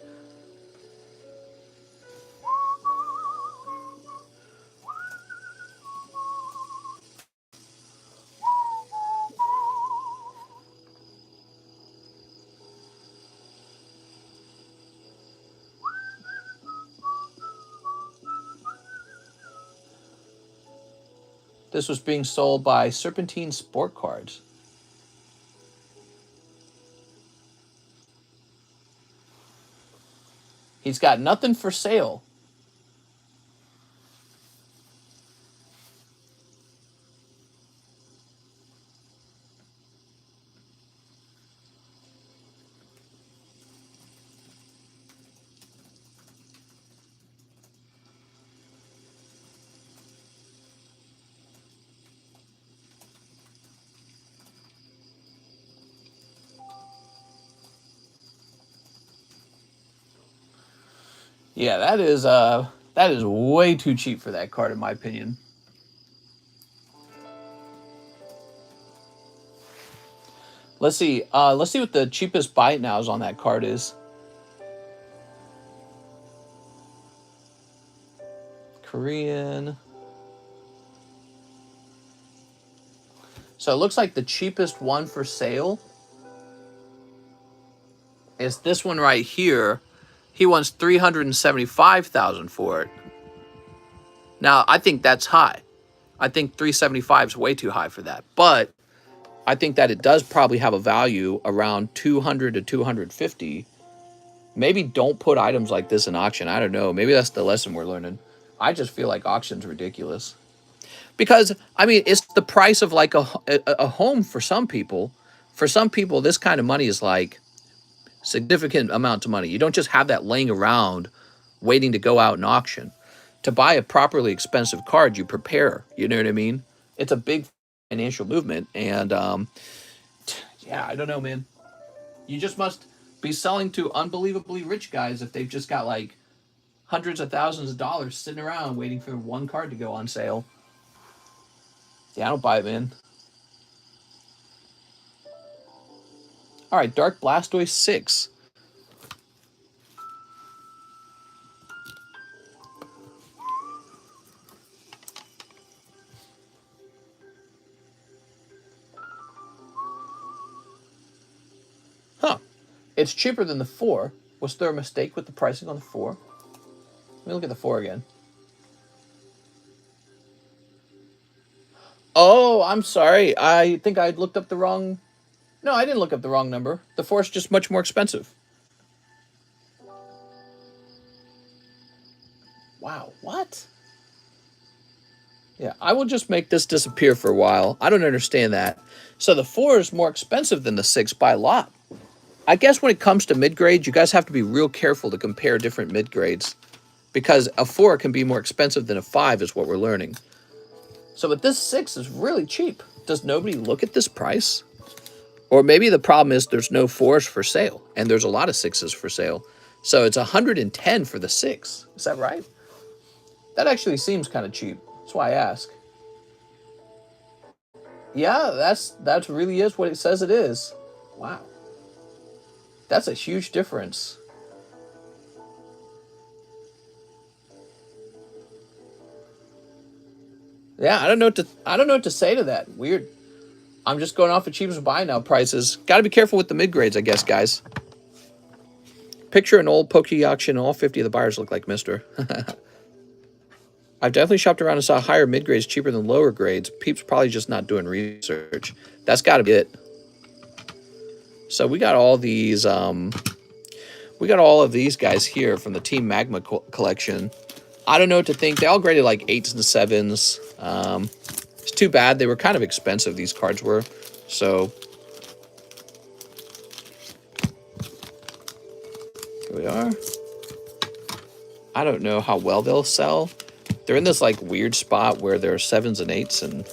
[SPEAKER 1] This was being sold by Serpentine Sport Cards. He's got nothing for sale. Yeah, that is way too cheap for that card, in my opinion. Let's see. Let's see what the cheapest buy it nows on that card is. Korean. So it looks like the cheapest one for sale is this one right here. He wants $375,000 for it. Now, I think that's high. I think 375 is way too high for that. But I think that it does probably have a value around 200 to 250. Maybe don't put items like this in auction. I don't know. Maybe that's the lesson we're learning. I just feel like auction's ridiculous. Because, I mean, it's the price of like a home for some people. For some people, this kind of money is like significant amounts of money. You don't just have that laying around waiting to go out in auction. To buy a properly expensive card, you prepare. You know what I mean? It's a big financial movement. And, yeah, I don't know, man. You just must be selling to unbelievably rich guys if they've just got like hundreds of thousands of dollars sitting around waiting for one card to go on sale. Yeah, I don't buy it, man. All right, Dark Blastoise 6. Huh. It's cheaper than the 4. Was there a mistake with the pricing on the 4? Let me look at the 4 again. Oh, I'm sorry. I think I looked up the wrong... No, I didn't look up the wrong number. The 4 is just much more expensive. Wow, what? Yeah, I will just make this disappear for a while. I don't understand that. So the 4 is more expensive than the 6 by a lot. I guess when it comes to mid-grades, you guys have to be real careful to compare different mid-grades because a 4 can be more expensive than a 5 is what we're learning. So but this 6 is really cheap. Does nobody look at this price? Or maybe the problem is there's no 4s for sale and there's a lot of 6s for sale. So it's 110 for the 6. Is that right? That actually seems kind of cheap. That's why I ask. Yeah, that really is what it says it is. Wow. That's a huge difference. Yeah, I don't know what to say to that. Weird. I'm just going off of cheapest buy now prices. Got to be careful with the mid grades, I guess, guys. Picture an old pokey auction. All 50 of the buyers look like Mister. I've definitely shopped around and saw higher mid grades cheaper than lower grades. Peeps probably just not doing research. That's got to be it. So we got all these. We got all of these guys here from the Team Magma collection. I don't know what to think. They all graded like 8s and 7s. It's too bad. They were kind of expensive, these cards were. So here we are. I don't know how well they'll sell. They're in this like weird spot where there are 7s and 8s, and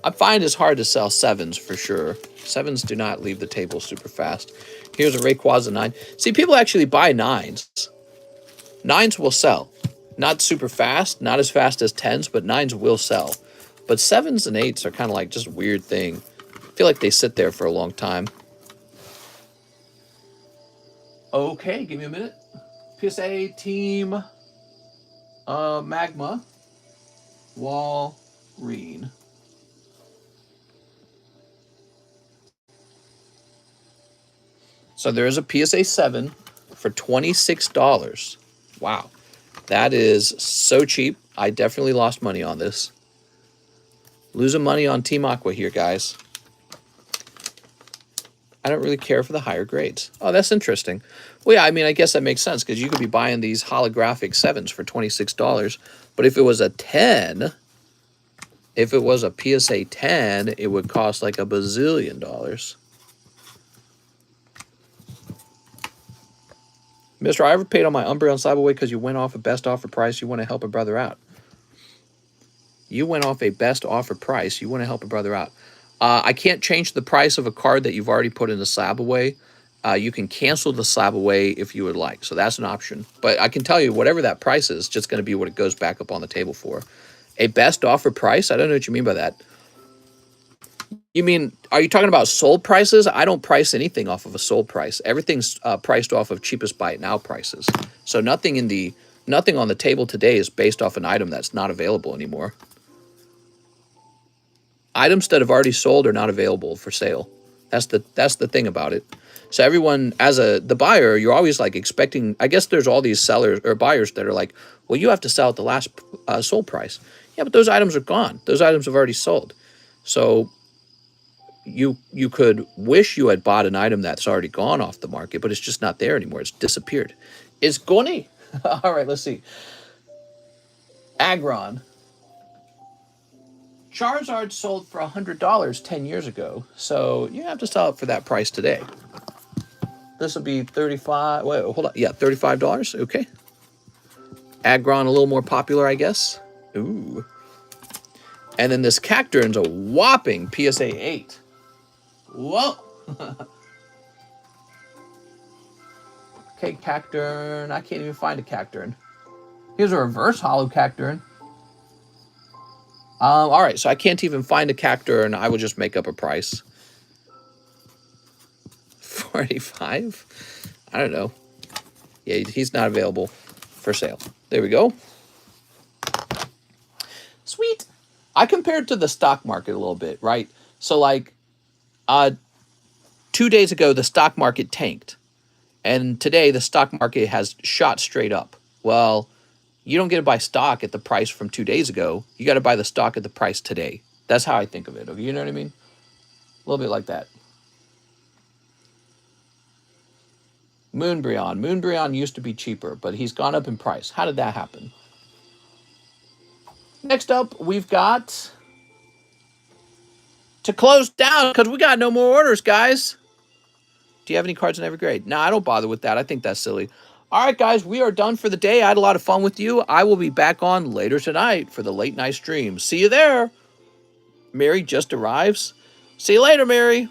[SPEAKER 1] I find it's hard to sell 7s for sure. 7s do not leave the table super fast. Here's a Rayquaza 9. See, people actually buy 9s. 9s will sell. Not super fast, not as fast as 10s, but 9s will sell. But 7s and 8s are kind of like just a weird thing. I feel like they sit there for a long time. Okay, give me a minute. PSA Team Magma Walrein. So there is a PSA 7 for $26. Wow. That is so cheap. I definitely lost money on this. Losing money on Team Aqua here, guys. I don't really care for the higher grades. Oh, that's interesting. Well, yeah, I mean, I guess that makes sense because you could be buying these holographic 7s for $26. But if it was a 10, if it was a PSA 10, it would cost like $1 bazillion. Mister, I overpaid on my Umbreon Slab away because you went off a best offer price. You want to help a brother out. You went off a best offer price. You want to help a brother out. I can't change the price of a card that you've already put in the slab away. You can cancel the slab away if you would like. So that's an option. But I can tell you, whatever that price is, just going to be what it goes back up on the table for. A best offer price? I don't know what you mean by that. You mean, are you talking about sold prices? I don't price anything off of a sold price. Everything's priced off of cheapest buy it now prices. So nothing on the table today is based off an item that's not available anymore. Items that have already sold are not available for sale. That's the thing about it. So everyone, as the buyer, you're always like expecting. I guess there's all these sellers or buyers that are like, well, you have to sell at the last sold price. Yeah, but those items are gone. Those items have already sold. So you could wish you had bought an item that's already gone off the market, but it's just not there anymore. It's disappeared. It's gone. All right, let's see. Aggron. Charizard sold for $100 10 years ago, so you have to sell it for that price today. This will be $35. Wait, hold on. Yeah, $35. Okay. Aggron a little more popular, I guess. Ooh. And then this Cacturn's a whopping PSA 8. Whoa. Okay, Cacturn. I can't even find a Cacturn. Here's a reverse hollow Cacturn. All right, so I can't even find a Cacturn. I will just make up a price. 45? I don't know. Yeah, he's not available for sale. There we go. Sweet. I compared to the stock market a little bit, right? So like 2 days ago, the stock market tanked. And today, the stock market has shot straight up. Well, you don't get to buy stock at the price from 2 days ago. You got to buy the stock at the price today. That's how I think of it. You know what I mean? A little bit like that. Moonbryon. Moonbryon used to be cheaper, but he's gone up in price. How did that happen? Next up, we've got to close down because we got no more orders, guys. Do you have any cards in every grade? No, I don't bother with that. I think that's silly. All right, guys, we are done for the day. I had a lot of fun with you. I will be back on later tonight for the late night stream. See you there. Mary just arrives. See you later, Mary.